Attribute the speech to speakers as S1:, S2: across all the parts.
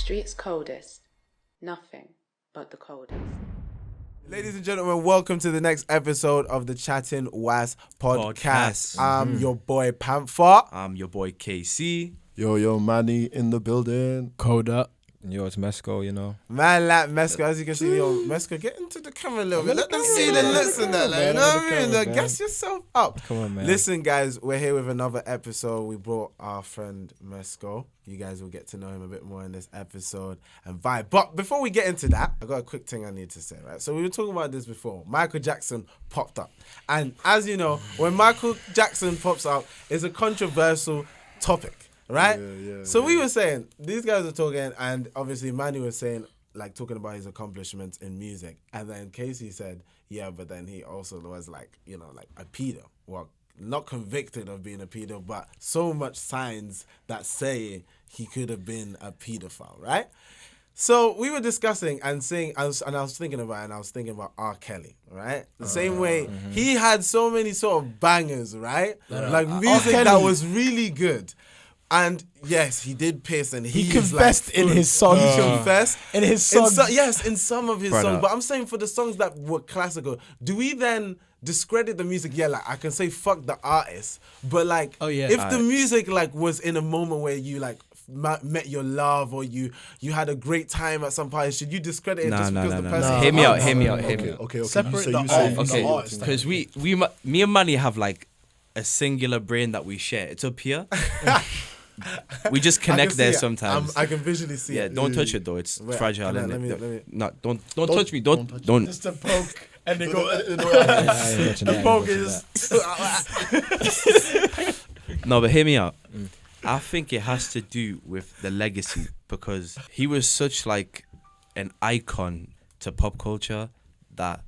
S1: street's coldest. Nothing but the coldest.
S2: Ladies and gentlemen, welcome to the next episode of the Chattin podcast. I'm your boy Panther.
S3: I'm your boy KC.
S4: Yo, Manny in the building.
S5: Koda. Yo, it's Mesco, you know.
S2: Man like Mesco, as you can see, Mesco, get into the camera a little bit. Let them see the looks and that. Like, you know what I mean? Like, gas yourself up.
S5: Come on, man.
S2: Listen, guys, we're here with another episode. We brought our friend Mesco. You guys will get to know him a bit more in this episode and vibe. But before we get into that, I got a quick thing I need to say, right? So we were talking about this before. Michael Jackson popped up. And as you know, when Michael Jackson pops up, it's a controversial topic. Right? So we were saying, these guys were talking, and obviously Manny was saying, like, talking about his accomplishments in music. And then Casey said, yeah, but then he also was like, you know, like a pedo. Well, not convicted of being a pedo, but so much signs that say he could have been a pedophile, right? So we were discussing and saying, I was thinking about R. Kelly, right? The same way he had so many sort of bangers, right? Like music that was really good. And yes, he did piss, and
S5: he confessed in his songs.
S2: He confessed
S5: in his songs.
S2: In some of his songs. But I'm saying for the songs that were classical, do we then discredit the music? Yeah, like I can say fuck the artist, but like, if the music like was in a moment where you like met your love or you had a great time at some party, should you discredit it just because the person?
S3: Hear me out.
S4: Okay.
S5: Separate
S4: you
S5: the art from the artist.
S3: Because me and Manny have like a singular brain that we share. It's up here. We just connect there sometimes.
S2: I can visually see it.
S3: Yeah, don't touch it though. It's fragile.
S2: Let me.
S3: No, don't touch me. Don't.
S5: Just a poke, and they go.
S2: The poke is.
S3: No, but hear me out. I think it has to do with the legacy, because he was such like an icon to pop culture that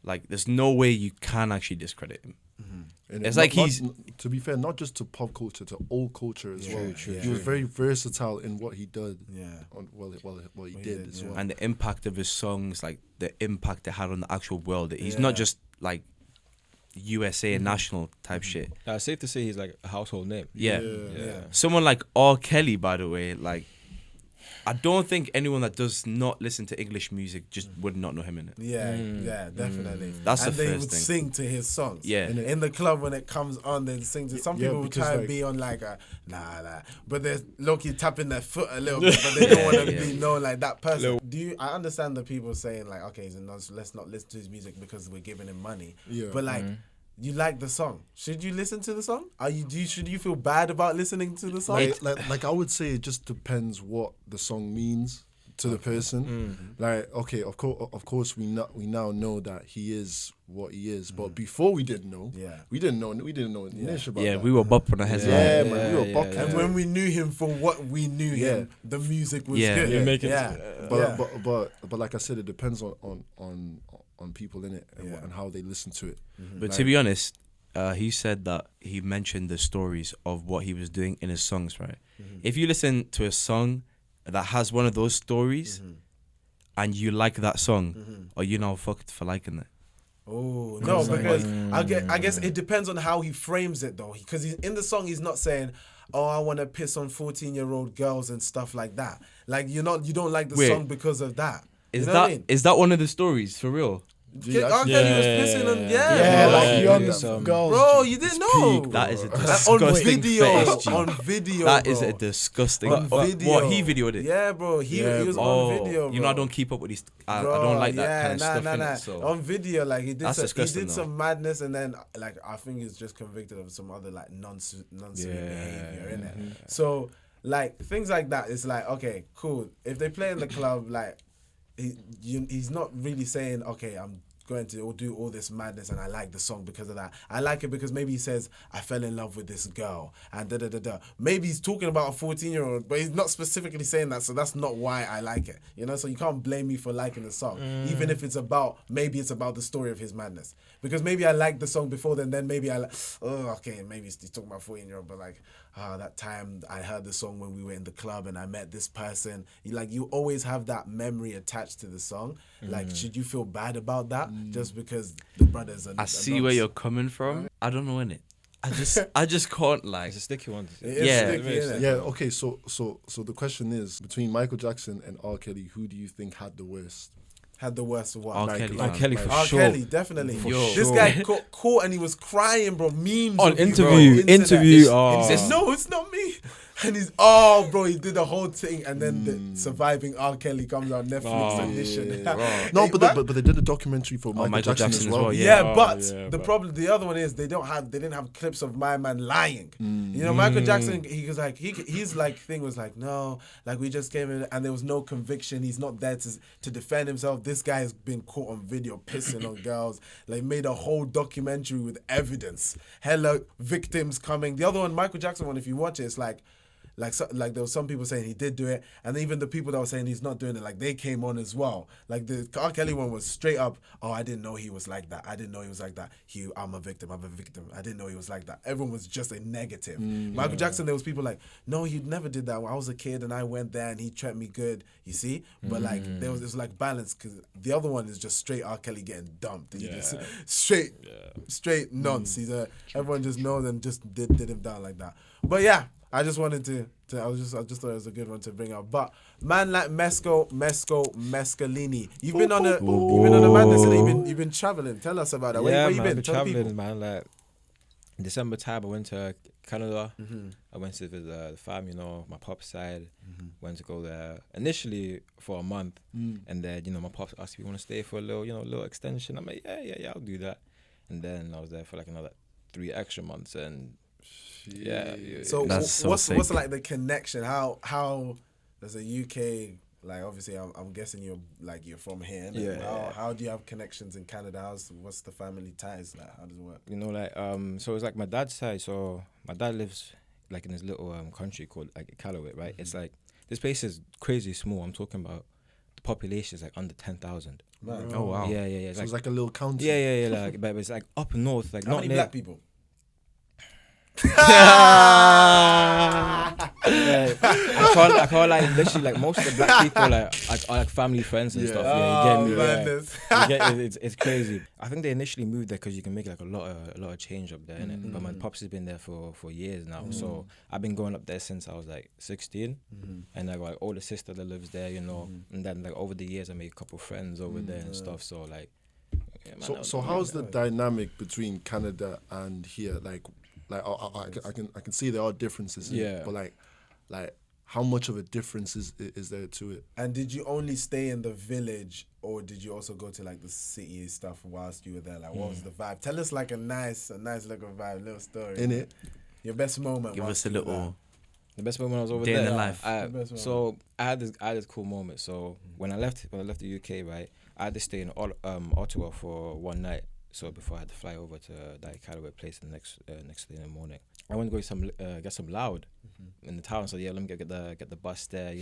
S3: like there's no way you can actually discredit him. It's like he's,
S4: to be fair, not just to pop culture, to all culture as well.
S2: True.
S4: He was very versatile in what he did.
S2: Yeah.
S4: What he did as well.
S3: and the impact of his songs, like the impact it had on the actual world. He's not just like USA and national type shit.
S5: It's safe to say he's like a household name.
S3: Yeah. Someone like R. Kelly, by the way, like I don't think anyone that does not listen to English music just would not know him in it.
S2: Yeah, definitely.
S3: That's
S2: and
S3: the
S2: they
S3: first
S2: would
S3: thing.
S2: sing to his songs.
S3: Yeah.
S2: In the club when it comes on, they'd sing to. Some people would try and
S4: like,
S2: be on like a nah, but they're low-key tapping their foot a little bit, but they don't want to be known like that person. I understand the people saying like, okay, so let's not listen to his music because we're giving him money.
S4: Yeah.
S2: But like. You like the song. Should you listen to the song? Should you feel bad about listening to the song?
S4: Like I would say it just depends what the song means to the person. Like, okay, of course we now know that he is what he is, but before we didn't know. We didn't know niche about that.
S3: Yeah, we were bopping our heads.
S4: We were bopping.
S2: And when we knew him for what we knew him, the music was good.
S4: But like I said, it depends on people in it and how they listen to it.
S3: But to be honest, he said that he mentioned the stories of what he was doing in his songs, right? If you listen to a song that has one of those stories and you like that song, are you now fucked for liking it?
S2: Oh no, because I guess it depends on how he frames it though, because in the song he's not saying, "Oh, I want to piss on 14-year-old girls and stuff like that." Like you don't like the song because of that.
S3: Is
S2: you know
S3: that
S2: what I mean?
S3: Is that one of the stories for real?
S2: He was pissing on
S5: like
S2: young girls. Bro, you didn't know.
S3: That is a disgusting fetish, G.
S2: On video.
S3: That is a disgusting.
S2: On video.
S3: What, he videoed it?
S2: Yeah, bro. He was on video, bro.
S3: You know, I don't keep up with these. I don't like that kind of stuff in it. So.
S2: On video, like he did
S3: though.
S2: some madness, and then like I think he's just convicted of some other like nonsense behavior in it. So like things like that, it's like okay, cool. If they play in the club, like. He's not really saying, okay, I'm going to do all this madness and I like the song because of that. I like it because maybe he says, I fell in love with this girl and da-da-da-da. Maybe he's talking about a 14-year-old, but he's not specifically saying that, so that's not why I like it. You know, so you can't blame me for liking the song, even if maybe it's about the story of his madness. Because maybe I liked the song before then maybe maybe he's talking about 14-year-old, but like, that time I heard the song when we were in the club and I met this person. You always have that memory attached to the song. Like, should you feel bad about that just because the brothers are...
S3: I see where you're coming from. I don't know, innit? I just can't like.
S5: It's a sticky one.
S2: It is
S3: Yeah.
S2: sticky, innit?
S4: Yeah, okay, so the question is, between Michael Jackson and R. Kelly, who do you think had the worst?
S2: Had the worst of what?
S3: R.
S2: Like,
S3: Kelly,
S5: R.
S3: man.
S5: Kelly for
S2: R.
S5: sure.
S2: Kelly, definitely. This guy got caught and he was crying, bro. Memes
S5: On
S2: of you,
S5: interview,
S2: bro.
S5: interview.
S2: And he
S5: Oh.
S2: said, "No, it's not me." And he's, bro, he did the whole thing, and then the Surviving R. Kelly comes out Netflix edition.
S4: No, but they did a documentary for Michael Jackson as well.
S2: Yeah,
S5: Oh,
S2: but
S5: yeah,
S2: the
S5: but-
S2: problem, the other one is they didn't have clips of my man lying. You know, Michael Jackson, he was like, his like thing was like, no, like we just came in and there was no conviction. He's not there to defend himself. This guy has been caught on video pissing on girls. Like made a whole documentary with evidence. Hella victims coming. The other one, Michael Jackson one, if you watch it, it's like there was some people saying he did do it, and even the people that were saying he's not doing it, like they came on as well. Like the R. Kelly one was straight up, oh, I didn't know he was like that. I didn't know he was like that. I'm a victim. I didn't know he was like that. Everyone was just a negative. Michael Jackson, there was people like, no, he never did that. When I was a kid and I went there and he treated me good. You see, but like it was like balance, because the other one is just straight R. Kelly getting dumped. He just straight nonce. Everyone just knows and just did him down like that. But yeah. I just wanted to I just thought it was a good one to bring up. But man like Mescalini, you've been on a madness, and you've been traveling. Tell us about that. Where you
S5: man,
S2: been?
S5: I've
S2: Tell the people.
S5: traveling, man. Like December time, I went to Canada. I went to visit the fam, my pop's side. Went to go there initially for a month, and then my pops asked if you want to stay for a little extension. I'm like, yeah, I'll do that. And then I was there for like another 3 extra months, and
S2: So
S3: That's so
S2: what's
S3: sick.
S2: like the connection? How does a UK, like obviously I'm guessing you're from here. innit?
S5: Yeah.
S2: How do you have connections in Canada? What's the family ties like? How does it work?
S5: So it's like my dad's side. So my dad lives like in this little country called like Callaway, right? It's like this place is crazy small. I'm talking about the population is like under 10,000.
S2: Man.
S3: Oh wow.
S5: Yeah.
S4: So it's like a little county.
S5: Yeah. Like, but it's like up north, like
S2: How
S5: not
S2: many
S5: near.
S2: black people?
S5: I can't like literally like most of the black people like are like family friends and stuff. Yeah, you get me.
S2: madness.
S5: You get it, it's crazy. I think they initially moved there because you can make like a lot of change up there, innit? But my pops has been there for years now, so I've been going up there since I was like 16, and I got like older sister that lives there, and then like over the years I made a couple friends over there and stuff. So like, yeah, man,
S4: So how's the dynamic between Canada and here? Like I can see there are differences.
S5: Yeah.
S4: But like how much of a difference is there to it?
S2: And did you only stay in the village, or did you also go to like the city stuff whilst you were there? Like, what was the vibe? Tell us like a nice little vibe, little story.
S4: In it?
S2: Your best moment.
S3: Give
S2: whilst
S3: us a
S2: you were
S3: little.
S5: the best moment I was over
S3: Day
S5: there.
S3: in the life.
S2: The best
S5: So I had this cool moment. So when I left the UK, right, I had to stay in Ottawa for one night. So before I had to fly over to that Callaway place the next day in the morning, I went to go get some loud in the town. So yeah, let me get the bus there.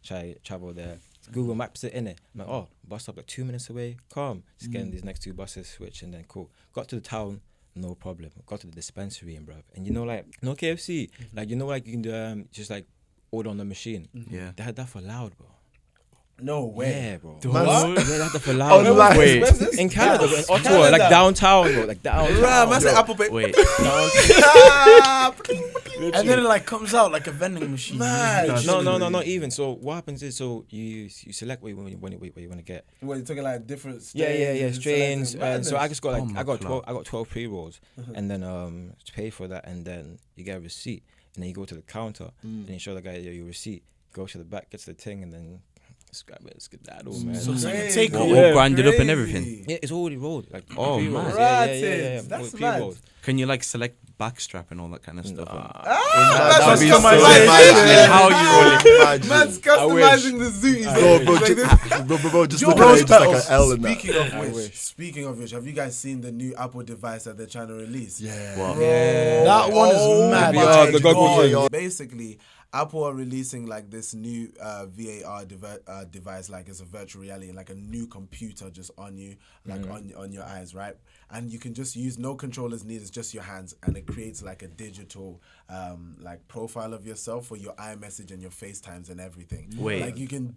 S5: Try travel there. Google Maps it in it. I'm like, oh, bus stop like 2 minutes away. Calm. Just getting these next 2 buses switch, and then cool. Got to the town, no problem. Got to the dispensary, and bruv, and like no KFC, like like you can just like order on the machine.
S3: Yeah.
S5: They had that for loud, bro.
S2: No way.
S5: Yeah, bro.
S3: What?
S5: Yeah, they had that for loud. bro.
S3: Wait.
S5: In Canada, in Ottawa, like downtown, bro, like downtown.
S2: Right, man, say Apple Pay.
S3: Wait.
S6: And then it like comes out like a vending machine.
S2: Man.
S5: No, not even. So what happens is, so you select what you want to get.
S2: Well, you're talking like different strains.
S5: Yeah,
S2: and
S5: strains.
S2: selecting
S5: And so I just got like
S3: Oh my
S5: I got
S3: God.
S5: 12 pre-rolls, and then to pay for that, and then you get a receipt, and then you go to the counter, and you show the guy your receipt. Go to the back, gets the thing, and then grab it, skedaddle, man.
S6: So it's like a
S2: Crazy.
S6: takeaway.
S3: All grinded up and everything.
S5: Yeah, it's already rolled. Like
S3: Oh,
S5: pre-rolls.
S3: man.
S5: Yeah.
S2: That's
S5: Pre-rolls.
S3: Can you like select backstrap and all that kind of stuff?
S2: That's
S3: be
S2: customization.
S3: How you
S2: Man's customizing the zooties.
S4: Bro, just
S2: Yo,
S4: look
S2: Rose
S4: at it, just like
S2: petals.
S4: an L in that.
S2: Speaking of which, have you guys seen the new Apple device that they're trying to release?
S4: Yeah.
S3: What?
S5: Yeah.
S6: That one is
S2: Oh
S6: mad.
S2: my
S5: Yeah, the
S2: God.
S5: goggle thing.
S2: Basically, Apple are releasing like this new VAR device, like it's a virtual reality, like a new computer just on you, like on your eyes, right? And you can just use no controllers needed, it's just your hands, and it creates like a digital like profile of yourself for your iMessage and your FaceTimes and everything.
S3: Wait.
S2: Like you can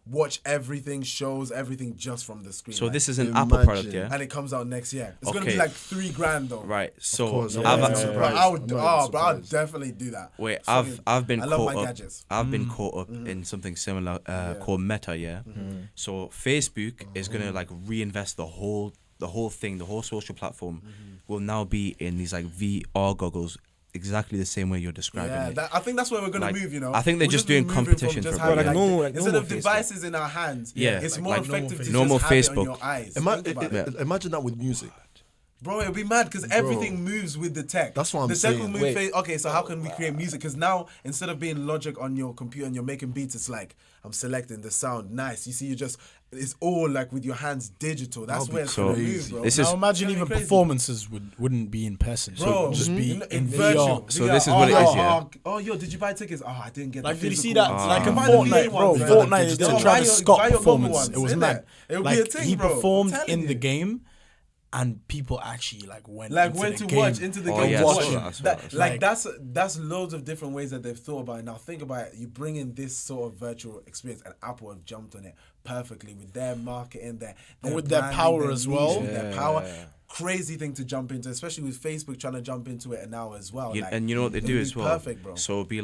S2: watch everything, shows everything just from the screen.
S3: So
S2: like,
S3: this is an Apple product, yeah?
S2: and it comes out next year. It's gonna
S3: Okay.
S2: be like $3,000 though.
S3: Right. So
S4: course,
S3: I've,
S4: I'm not
S2: But
S4: surprised.
S2: I would,
S4: I'm not
S2: but I'd
S4: surprised.
S2: definitely do that.
S3: Wait,
S2: Fucking-
S3: I've been
S2: I love
S3: caught
S2: my
S3: up.
S2: gadgets.
S3: I've been caught up in something similar called Meta, yeah. So Facebook is gonna like reinvest the whole thing, the whole social platform will now be in these like VR goggles, exactly the same way you're describing it.
S2: I think that's where we're gonna
S3: Like,
S2: move. You know,
S3: I think they're
S2: We'll
S3: just
S2: be
S3: doing
S2: moving from
S3: competition
S2: just
S3: for
S2: having,
S3: like
S5: normal- like
S2: instead
S5: normal
S2: of
S5: Facebook.
S2: devices in our hands.
S3: Yeah,
S2: it's
S3: like
S2: more
S3: normal
S2: effective to
S3: normal
S2: just have it on
S3: Facebook.
S2: your eyes.
S4: Ima-
S2: Think about it.
S4: Imagine that with music.
S2: Bro, it'll be mad because everything moves with the tech.
S4: That's what I'm
S2: the tech will
S4: saying.
S2: move.
S5: Wait.
S2: Okay, so how can we create music? Because now instead of being Logic on your computer and you're making beats, it's like I'm selecting the sound. Nice. You see, it's all like with your hands digital. That's where it's
S3: so
S2: gonna move, bro.
S3: this
S6: Now
S3: is-
S6: imagine
S2: It's
S6: even
S2: crazy.
S6: performances wouldn't be in person. So
S2: Bro,
S6: it would just be in
S2: virtual.
S6: VR.
S3: So this is what it is, yeah.
S2: Oh, yo, did you buy tickets? Oh, I didn't get.
S6: Like,
S2: the
S6: did you see
S2: physical
S6: that?
S2: ones.
S6: Like in
S2: Buy the VA
S6: Fortnite, bro.
S2: ones, man.
S6: Fortnite is
S2: Yo,
S6: the
S2: buy
S6: Travis
S2: your-
S6: Scott
S2: buy your bubble
S6: performance.
S2: ones,
S6: It was
S2: innit?
S6: mad.
S2: It'll be
S6: Like
S2: a thing,
S6: he
S2: bro. I'm
S6: performed
S2: telling
S6: in
S2: you.
S6: the game, and people actually like went
S2: Like
S6: into
S2: went
S6: the
S2: to
S6: game.
S2: watch into the
S3: Oh,
S2: game.
S3: yeah, I
S2: watch
S3: saw
S2: it.
S3: that, I saw
S2: That-
S3: that.
S2: like that's loads of different ways that they've thought about it. Now think about it. You bring in this sort of virtual experience, and Apple have jumped on it perfectly with their marketing,
S6: And with their
S2: branding,
S6: power
S2: their
S6: as
S2: niche,
S6: well.
S2: with their power. Crazy thing to jump into, especially with Facebook trying to jump into it now as well. Like,
S3: and you know what they
S2: it'll
S3: do
S2: be
S3: as well.
S2: Perfect, bro.
S3: So it'll be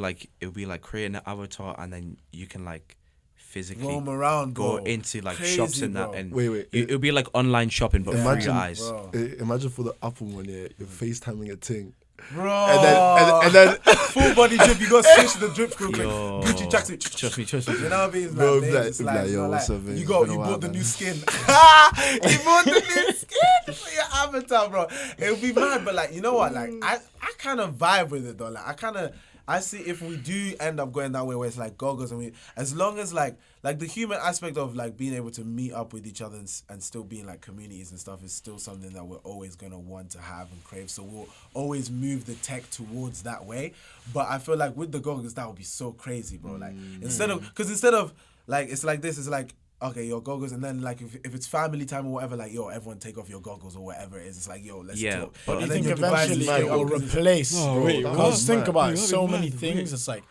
S3: like creating an avatar, and then you can like physically
S2: Roam around,
S3: go
S2: bro.
S3: into like
S2: Crazy,
S3: shops and
S2: bro.
S3: that, and
S4: Wait,
S3: it'll be like online shopping, but through your
S4: Imagine-
S3: eyes.
S2: Bro.
S4: Imagine for the Apple one, yeah, you're FaceTiming a thing.
S2: Bro,
S4: And then
S2: full body drip. You got to switch the drip real quick.
S3: Yo.
S2: Gucci tracksuit.
S3: Trust me.
S2: You know what I mean? It's
S4: Bro,
S2: like,
S4: be like-
S2: it's
S4: be like,
S2: it's
S4: yo,
S2: not
S4: what's
S2: like-
S4: up, man?
S2: You
S4: It's
S2: got,
S4: been a
S2: you
S4: while,
S2: bought the
S4: man.
S2: new skin. You bought the new skin for your avatar, bro. It'll be mad, but like, you know what? Like, I kind of vibe with it though. Like, I see if we do end up going that way where it's like goggles and as long as like the human aspect of like being able to meet up with each other and still being like communities and stuff is still something that we're always going to want to have and crave. So we'll always move the tech towards that way. But I feel like with the goggles, that would be so crazy, bro. Like instead of like, it's like this, it's like, okay, your goggles, and then like if it's family time or whatever, like yo, everyone take off your goggles or whatever it is. It's like yo, let's
S3: Yeah,
S2: talk.
S3: but
S6: I
S2: And
S6: think
S2: then your device
S6: eventually
S2: is
S6: it
S2: like,
S6: will replace.
S4: wait,
S6: Because think
S4: mad.
S6: about it, so many things. It's like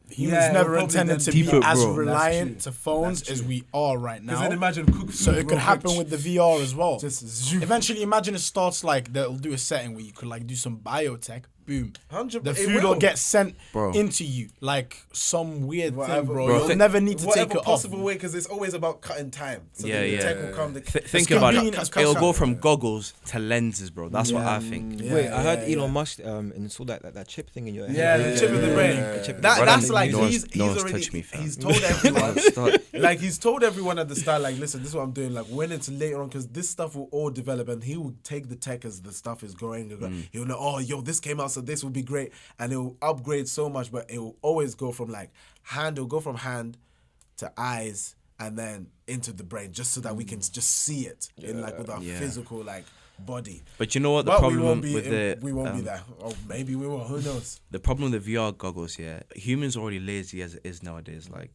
S6: humans
S2: Yeah,
S6: never
S2: probably
S6: intended
S2: then
S6: to be
S3: deeper,
S6: as
S3: bro.
S6: reliant
S2: That's
S6: to
S2: true.
S6: phones
S2: That's
S6: as
S2: true.
S6: we are right
S2: Because then
S6: now.
S2: imagine cook
S6: So
S2: food
S6: it could
S2: real
S6: happen
S2: quick.
S6: with the VR as well.
S2: Just zoom.
S6: Eventually, imagine it starts like they'll do a setting where you could like do some biotech. Boom.
S2: 100%.
S6: The
S2: It
S6: food
S2: will.
S6: will get sent
S3: Bro.
S6: into you like some weird
S2: Whatever.
S6: thing, bro.
S3: Bro,
S6: You'll
S3: thi-
S6: never need to
S2: Whatever
S6: take it
S2: possible
S6: off.
S2: way, because it's always about cutting time. So
S3: Yeah,
S2: the
S3: yeah.
S2: tech will come.
S3: Think about
S6: convenient
S3: it.
S6: as
S3: It'll go
S6: possible.
S3: from goggles to lenses, bro. That's what I think.
S2: Yeah,
S5: Wait, I heard
S2: yeah,
S5: Elon Musk installed that chip thing in your head.
S2: Yeah, the chip in the brain.
S5: The chip in the
S2: That,
S5: brain.
S2: that's
S3: Brother,
S2: like
S3: no one's-
S2: he's
S3: no one's
S2: already
S3: touched me, fam.
S2: he's told everyone like he's told everyone at the start, like, listen, this is what I'm doing. Like when it's later on, because this stuff will all develop, and he will take the tech as the stuff is growing. He'll know, oh, yo, this came out, so this will be great, and it'll upgrade so much, but it will always go from like hand. It'll go from hand to eyes, and then into the brain, just so that we can just see it in like with our
S3: Yeah.
S2: physical like body.
S3: But you know what the
S2: But
S3: problem
S2: we won't be
S3: with the
S2: we won't be there. Or maybe we will. Who knows?
S3: the problem with the VR goggles, yeah, humans are already lazy as it is nowadays. Like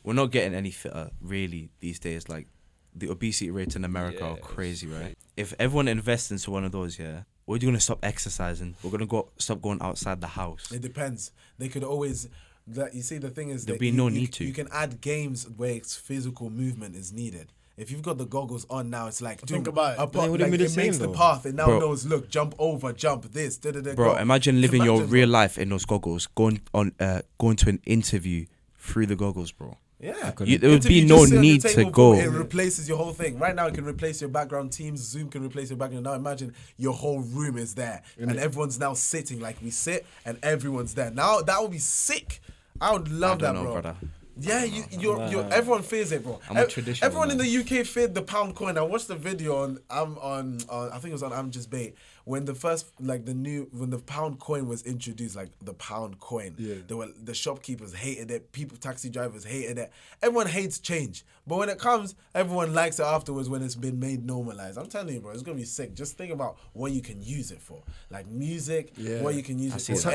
S3: we're not getting any fitter really these days. Like the obesity rates in America are crazy, right? If everyone invests into one of those, yeah, we're gonna stop exercising. We're gonna stop going outside the house.
S2: It depends. They could always. You see, the thing is,
S3: There'll
S2: that
S3: be no need to.
S2: You can add games where it's physical movement is needed. If you've got the goggles on now, it's like
S6: Think about it.
S2: Up,
S5: Then it wouldn't
S2: like,
S5: be the
S2: it makes
S5: same,
S2: the
S5: though.
S2: path. It now
S3: Bro.
S2: knows. Look, jump over, jump this. Da-da-da,
S3: Bro,
S2: go.
S3: imagine living your
S2: Imagine,
S3: real
S2: bro.
S3: life in those goggles, going to an interview through the goggles, bro.
S2: Yeah,
S3: There would be
S2: Interview,
S3: no
S2: just sit on your
S3: need to
S2: table,
S3: go.
S2: boom, It replaces your whole thing. Right now, it can replace your background. Teams, Zoom can replace your background. Now, imagine your whole room is there, and everyone's now sitting like we sit, and everyone's there. Now that would be sick. I would love
S3: I don't
S2: that,
S3: know,
S2: bro.
S3: brother.
S2: Yeah, you're everyone fears it, bro.
S3: I'm a traditional
S2: Everyone in
S3: man.
S2: the UK feared the pound coin. I watched the video on I think it was on I'm Just Bait, when the pound coin was introduced, like the pound coin, the shopkeepers hated it, taxi drivers hated it. Everyone hates change, but when it comes, everyone likes it afterwards when it's been made normalized. I'm telling you, bro, it's gonna be sick. Just think about what you can use it for, like music. What you can use it for.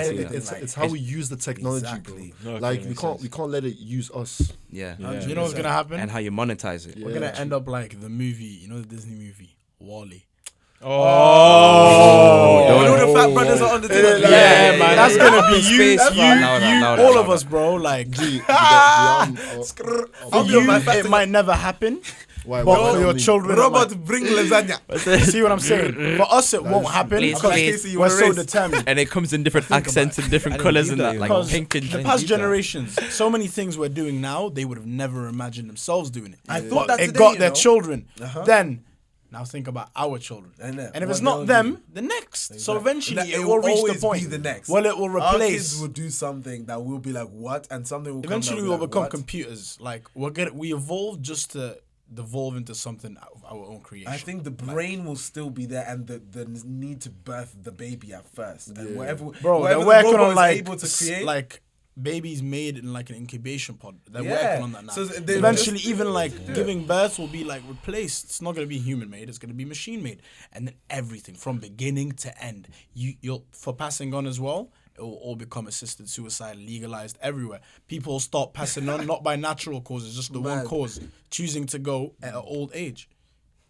S4: It's how we use the technology, bro. Like we can't let it use us.
S3: Yeah.
S6: You know what's gonna happen?
S3: And how you monetize it.
S6: We're gonna end up like the movie, you know, the Disney movie, Wall-E.
S2: Oh, you know the fat brothers are on the table.
S6: Yeah, man, that's gonna be you,
S3: Louder,
S6: all of us, bro. Like, it might never happen.
S4: Why,
S6: but for your children,
S2: Robert, bring lasagna.
S6: See what I'm saying? For us, it won't happen because we're so determined.
S3: And it comes in different accents and different colours and that, like pink and
S6: the past generations. So many things we're doing now, they would have never imagined themselves doing it.
S2: I thought that
S6: it got their children. Then. Now think about our children, and if it's not them, the next. So eventually, it will reach the point.
S2: Be the next.
S6: Well, it will replace.
S2: Our kids will do something that will be like what, and something will.
S6: Eventually, we will become
S2: what?
S6: computers. Like we evolve just to devolve into something of our own creation.
S2: I think the brain will still be there, and the need to birth the baby at first, and whatever.
S6: Bro,
S2: whatever
S6: they're working on
S2: able to create,
S6: like babies made in like an incubation pod. They're working on that now.
S2: So
S6: eventually, even like giving birth will be like replaced. It's not going to be human made. It's going to be machine made, and then everything from beginning to end. You'll for passing on as well. It will all become assisted suicide, legalized everywhere. People stop passing on not by natural causes, just the one cause, choosing to go at an old age,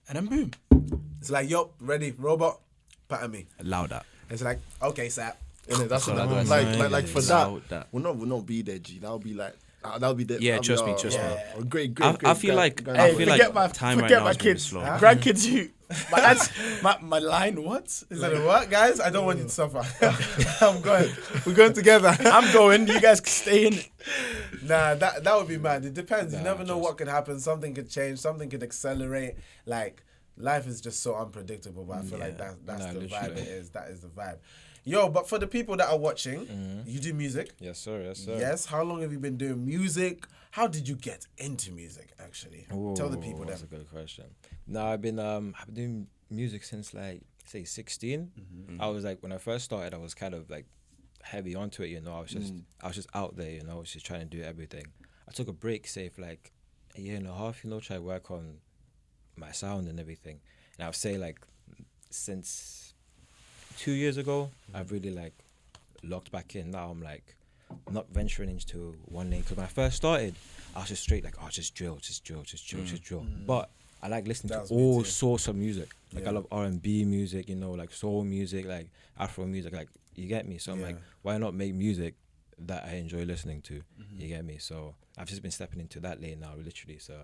S6: and then boom.
S2: It's like, yo, ready, robot, pat at me.
S3: Louder.
S2: It's like, okay, sap.
S4: That's what like for that. We'll not be there, G. That'll be like. That'll be the.
S3: Yeah, trust me.
S4: Great.
S3: I feel like time right now
S6: my
S3: is
S6: kids,
S3: slow.
S6: grandkids. My line. What is
S2: it? What, guys? I don't want you to suffer. I'm going. We're going together.
S6: I'm going. You guys stay in.
S2: Nah, that would be mad. It depends. You never know what could happen. Something could change. Something could accelerate. Like life is just so unpredictable. But I feel like that's the vibe. That is the vibe. Yo, but for the people that are watching, you do music?
S5: Yes, sir.
S2: Yes. How long have you been doing music? How did you get into music, actually? Tell the people that.
S5: That's a good question. No, I've been doing music since like, say, 16. I was like, when I first started, I was kind of like heavy onto it, you know. I was just out there, you know. I was just trying to do everything. I took a break, say, for like a year and a half, you know, try to work on my sound and everything. And I would say like since 2 years ago, I've really like locked back in. Now I'm like not venturing into one lane, because when I first started, I was just straight like, just drill. But I like listening to all sorts of music. Like I love R&B music, you know, like soul music, like Afro music, like you get me. So I'm like, why not make music that I enjoy listening to? You get me. So I've just been stepping into that lane now, literally. So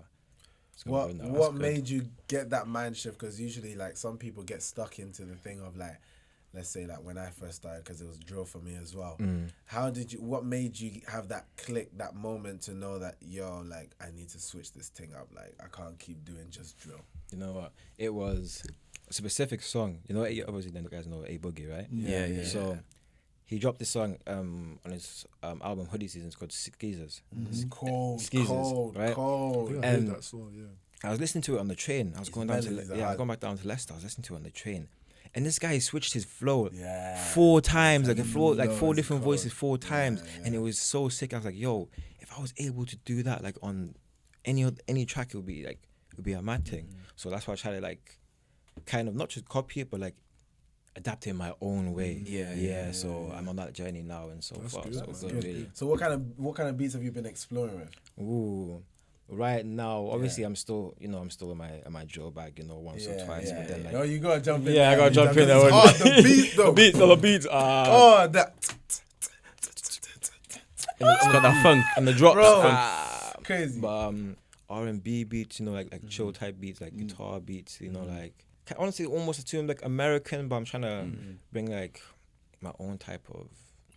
S2: what made you get that mind shift? Because usually like some people get stuck into the thing of like, let's say like when I first started, because it was drill for me as well. What made you have that click, that moment to know that, yo, like I need to switch this thing up. Like I can't keep doing just drill.
S5: You know what? It was a specific song. You know, obviously then you guys know A Boogie, right?
S2: Yeah.
S5: So he dropped this song on his album Hoodie Season. It's called Skeezers.
S2: It's cold,
S5: right?
S2: Cold.
S4: I heard that song,
S5: I was listening to it on the train. I was going back down to Leicester. I was listening to it on the train. And this guy switched his flow 4 times, like 4 different voices 4 times, and it was so sick. I was like, yo, if I was able to do that like on any track, it would be a mad thing. So that's why I tried to like kind of not just copy it, but like adapt it in my own way. So I'm on that journey now, and so far so good. Really.
S2: So what kind of beats have you been exploring with?
S5: Ooh. Right now, obviously, I'm still in my drill bag, you know, once or twice. But then, like,
S2: you gotta jump in.
S5: Yeah, I gotta jump in there.
S2: The beat, though.
S5: the beats.
S2: That.
S3: It's got that funk
S5: And the drops.
S2: Bro, crazy.
S5: But R&B beats, you know, like chill type beats, like guitar beats, you know, like honestly, almost a tune like American. But I'm trying to bring like my own type of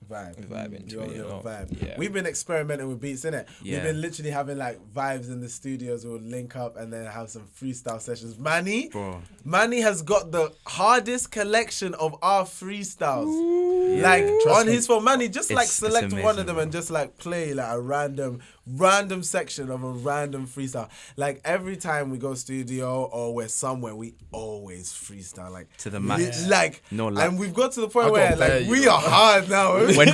S5: Vibing to
S2: You're
S5: it, you know.
S2: vibe.
S5: Yeah.
S2: We've been experimenting with beats, innit?
S3: Yeah.
S2: We've been literally having like vibes in the studios. We'll link up and then have some freestyle sessions. Manny has got the hardest collection of our freestyles. Like on his phone, Manny just like
S3: It's
S2: select
S3: amazing,
S2: one of them
S3: bro.
S2: and just like play like a random section of a random freestyle. Like every time we go studio or we're somewhere, we always freestyle like
S3: To the max.
S2: Like
S3: No lie.
S2: and we've got to the point
S4: I
S2: where
S4: got bare,
S2: like
S4: you
S2: we
S4: know.
S2: are hard now.
S3: When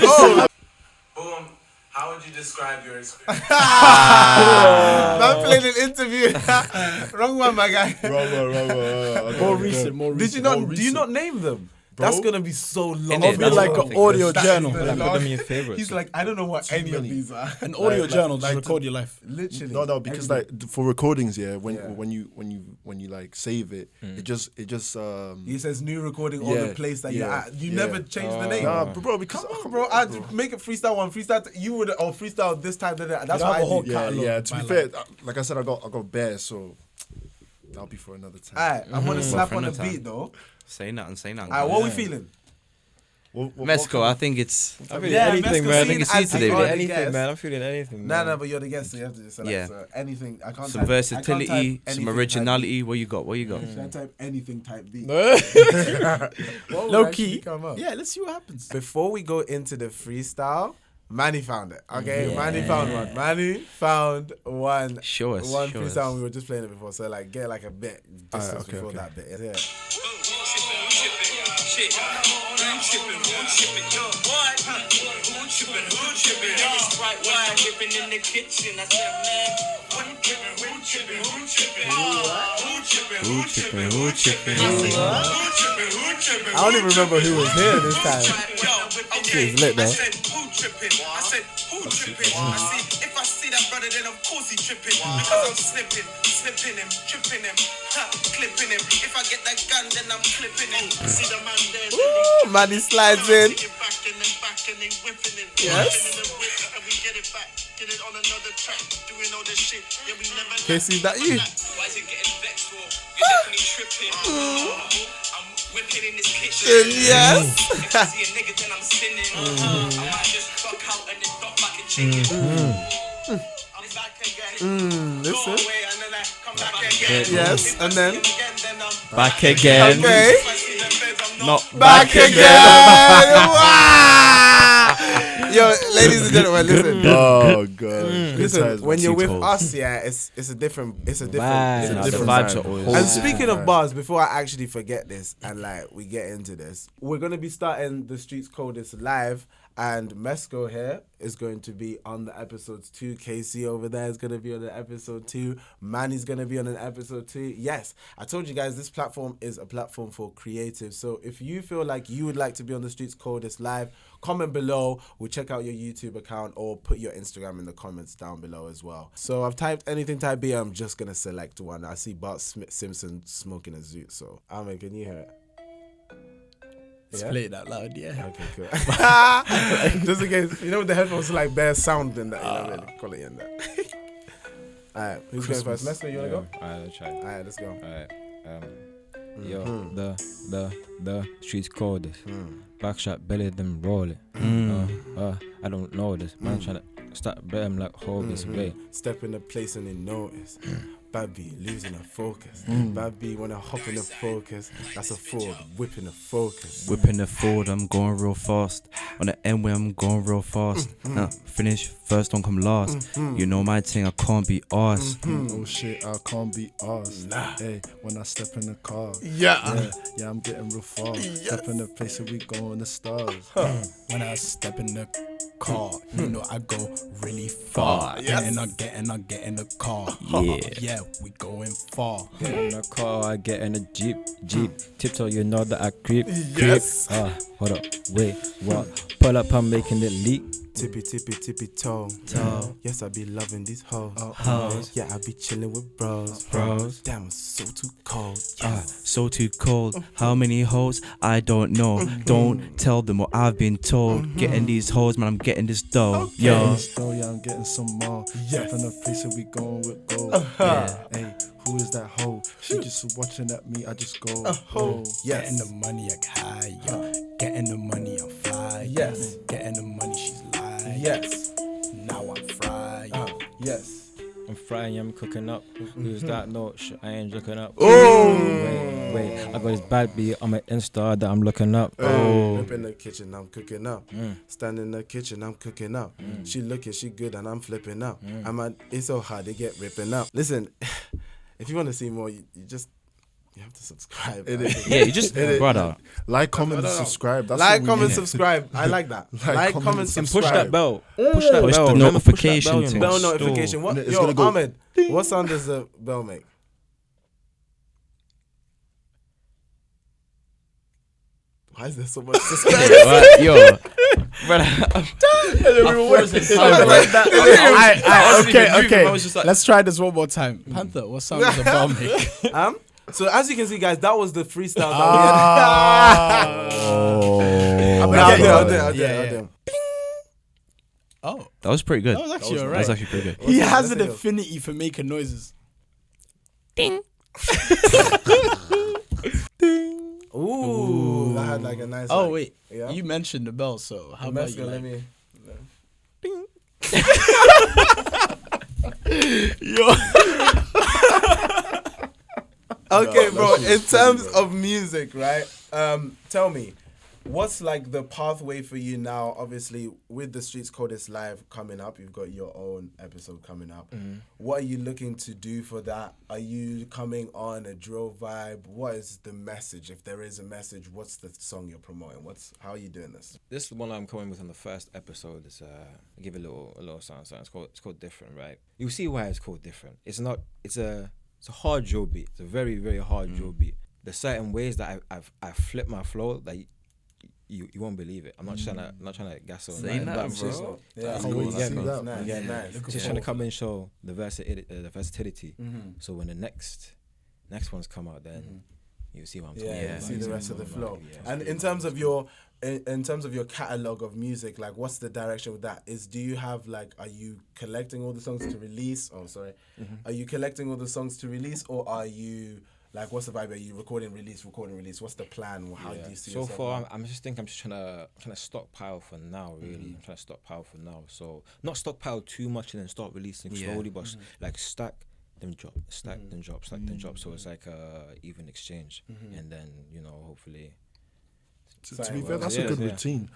S2: Boom. How would you describe your experience? Man played an interview. Wrong one, my guy.
S4: Wrong.
S6: More recent.
S2: Did you not? Do you not name them? That's gonna be so long.
S3: Innit?
S6: Be
S3: That's
S6: like
S3: what
S6: an
S3: I'm
S6: audio
S3: thinking.
S6: journal.
S2: That is
S5: Like,
S2: the
S5: put them in
S2: long-
S5: your favorites.
S2: He's like, I don't know what any
S4: many.
S2: of these are.
S6: An audio journal, just
S4: like
S6: record your life.
S2: Literally.
S4: No, because
S2: everything.
S4: like for recordings, yeah, when
S2: Yeah.
S4: when you like save it, it just
S2: He says new recording or the
S4: Yeah,
S2: place that you're
S4: yeah,
S2: at. You
S4: yeah.
S2: never change the name.
S4: nah, bro, because
S2: Come on, bro. I'd make it freestyle one, freestyle. You would freestyle this time. That's
S6: don't
S2: what
S6: have
S2: I
S6: a whole
S2: do.
S6: catalog.
S4: yeah. To be
S6: Man,
S4: fair, like I said, I got bare, so that'll be for another time.
S2: Alright, I'm gonna slap on the
S3: friend of
S2: beat though.
S3: Say nothing.
S2: Alright, what we feeling?
S3: Mesco, I think it's.
S5: I'm feeling
S2: Yeah,
S5: anything,
S2: Mesco
S5: man.
S2: seen
S3: it's you
S2: as
S3: today,
S2: the
S3: bro.
S2: only
S5: Anything,
S2: guest.
S5: man. I'm feeling anything.
S2: Nah,
S5: man.
S2: but you're the guest, so you have to just select.
S3: Yeah.
S2: So anything. I can't
S3: Some
S2: type,
S3: versatility,
S2: I can't type
S3: some
S2: anything
S3: originality. What you got?
S2: Type, should I type anything type beat? What would
S6: Low
S2: actually
S6: key.
S2: come up?
S6: Yeah, let's see what happens.
S2: Before we go into the freestyle, Manny found it. Okay, Manny found one. Manny found one.
S3: Show us,
S2: One
S3: show us.
S2: freestyle. We were just playing it before, so like get like a bit distance
S4: okay,
S2: before
S4: okay.
S2: that bit. Yeah. I don't even remember who was here this time. Shit is lit though.
S7: I said, who tripping? I said, who tripping? I see, if I see that brother, then of course he tripping. Because I'm slipping him, tripping him, clipping him. If I get that gun, then I'm clipping him. See the man there.
S2: Ooh, Manny slides in.
S7: Back and they whipping him.
S2: Yes.
S7: Whipping him, and we get it back. Get it on another track. Doing all this shit. Yeah, we never
S2: Casey, is that you?
S7: Why is it getting vexed for? You're definitely tripping. I'm whipping in this kitchen.
S2: Yes.
S7: If I see a nigga, then I'm sinning. I might just fuck out and then duck back and chicken. I'm back again. Go
S2: Listen.
S7: away and then I come back again.
S2: Yes,
S7: If I
S2: and
S7: see
S2: then
S7: him again, then I'm
S3: Back again.
S2: Okay.
S7: If I see them beds, I'm not.
S3: Not
S2: Back again. Wow. Yo, ladies and gentlemen, listen.
S4: Oh god. Good
S2: Listen,
S4: times,
S2: when
S4: man.
S2: you're with
S3: cold.
S2: us, yeah, it's a different
S5: Vibe.
S2: it's a
S5: Nah,
S2: different
S5: the
S3: vibes
S4: vibe.
S3: are always-
S2: And
S4: Whole
S2: speaking
S4: different
S2: of
S4: vibe.
S2: bars, before I actually forget this and like we get into this, we're gonna be starting the Streets Coldest live, and Mesco here is going to be on the episodes 2. Casey over there is gonna be on the episode 2. Manny's gonna be on an episode 2. Yes, I told you guys this platform is a platform for creatives. So if you feel like you would like to be on the Streets Coldest live, comment below. We'll check out your YouTube account or put your Instagram in the comments down below as well. So I've typed anything type B. I'm just gonna select one. I see Bart Simpson smoking a zoot, so can you hear it?
S6: Let's
S2: Yeah?
S6: play it out loud, yeah.
S2: Okay, cool. Just in case, you know, with the headphones like bare sound and that, you know, really quality in that. Alright, who's going first? Let's go. You wanna go?
S5: Alright, let's try.
S2: Alright, let's go.
S5: Alright. Yo, the streets coldest. Backshot belly them roll it. I don't know this. Man tryna start them like hold this way.
S2: Step in the place and they notice. Babby losing her focus. Babby wanna hop in the focus. That's a Ford whipping the focus.
S3: Whipping the forward, I'm going real fast. On the end where I'm going real fast. Finish first, don't come last. You know my thing, I can't be arsed.
S4: Oh shit, I can't be asked. Hey, when I step in the car.
S2: Yeah.
S4: Yeah, I'm getting real far. Step in the place where we go in the stars.
S6: When I step in the car, you know I go really far.
S2: Yes.
S6: And I get in the car. Yeah, we going far.
S5: Get in the car, I get in a jeep. Tiptoe, you know that I creep.
S2: Yes.
S5: Hold up, wait, what? Pull up, I'm making it leak.
S2: Tippy toe. Yes, I be loving these hoes. Yeah, I be chilling with bros. Damn, I'm so too cold.
S3: So too cold. How many hoes? I don't know. Don't tell them what I've been told. Getting these hoes, man, I'm getting this dough. Yo.
S4: Story, I'm getting some more.
S2: Yes.
S4: Step in the place where we going with gold. Hey, who is that hoe? She just watching at me, I just go.
S2: Yes.
S6: Getting the money, I high, yeah. Getting the money, I'm fly. like,
S2: Yes.
S6: getting the money, she's like,
S2: Yes.
S6: now I'm fried.
S2: Yes.
S5: I'm frying, I'm cooking up. Who's that? No, I ain't looking up.
S2: Oh.
S5: Wait, I got this bad beat on my Insta that I'm looking up.
S2: Up in the kitchen, I'm cooking up. Stand in the kitchen, I'm cooking up. She looking, she good, and I'm flipping up. It's so hard to get ripping up. Listen, if you want to see more, you have to subscribe.
S3: Yeah, you just brother.
S4: Like, comment, and subscribe. That's
S2: Like,
S4: what we
S2: comment,
S4: need.
S2: subscribe. I like that. Like, comment,
S5: And
S2: subscribe.
S5: push that bell. Push that
S3: Push
S5: bell.
S3: the
S5: Remember, push that
S3: notification
S5: bell, you
S3: thing.
S5: know.
S2: Bell notification. What?
S4: It's
S2: Yo,
S4: gonna go
S2: Ahmed, what sound does the bell make? Why is there so much subscribers?
S3: Right, yo, brother.
S6: Okay. Let's try this one more time. Panther, what sound does a bell make?
S2: So as you can see, guys, that was the freestyle that we had. I'll do it.
S6: Oh,
S3: That was pretty good.
S6: that was actually
S3: That
S6: alright.
S3: was actually pretty good.
S6: He has an
S2: Let's see.
S6: affinity for making noises.
S2: Ooh, that had like a nice.
S6: Oh
S2: like,
S6: wait,
S2: yeah.
S6: you mentioned the bell, so how about you?
S2: Let
S6: Like,
S2: me. Okay, bro. In terms of music, right? Tell me, what's like the pathway for you now? Obviously, with the Streets Coldest Live coming up, you've got your own episode coming up. What are you looking to do for that? Are you coming on a drill vibe? What is the message? If there is a message, what's the song you're promoting? How are you doing this?
S5: This one I'm coming with on the first episode is I'll give it a little sound. It's called Different, right? You'll see why it's called Different. It's a hard drill beat. It's a very, very hard drill beat. There's certain ways that I've flipped my flow that you won't believe it. I'm not trying to gas on
S3: Say that,
S5: I'm just,
S3: bro.
S2: Yeah,
S4: can't wait to see that.
S2: Nice.
S5: just trying to come and show the versatility. So when the next ones come out, then you see what I'm talking
S2: Yeah,
S5: about.
S2: see the rest of the flow.
S5: Yeah.
S2: And in terms of your catalog of music, like what's the direction with that? Do you have like, are you collecting all the songs to release? Oh, sorry. Are you collecting all the songs to release, or are you like, what's the vibe? Are you recording, release? What's the plan? How do you see
S5: so
S2: yourself?
S5: far, I'm just trying to stockpile for now. Really, I'm trying to stockpile for now. So not stockpile too much and then start releasing slowly, but like stack then drop, stack then drop, stack then drop. So it's like a even exchange, and then hopefully.
S4: To be fair, that's a good routine.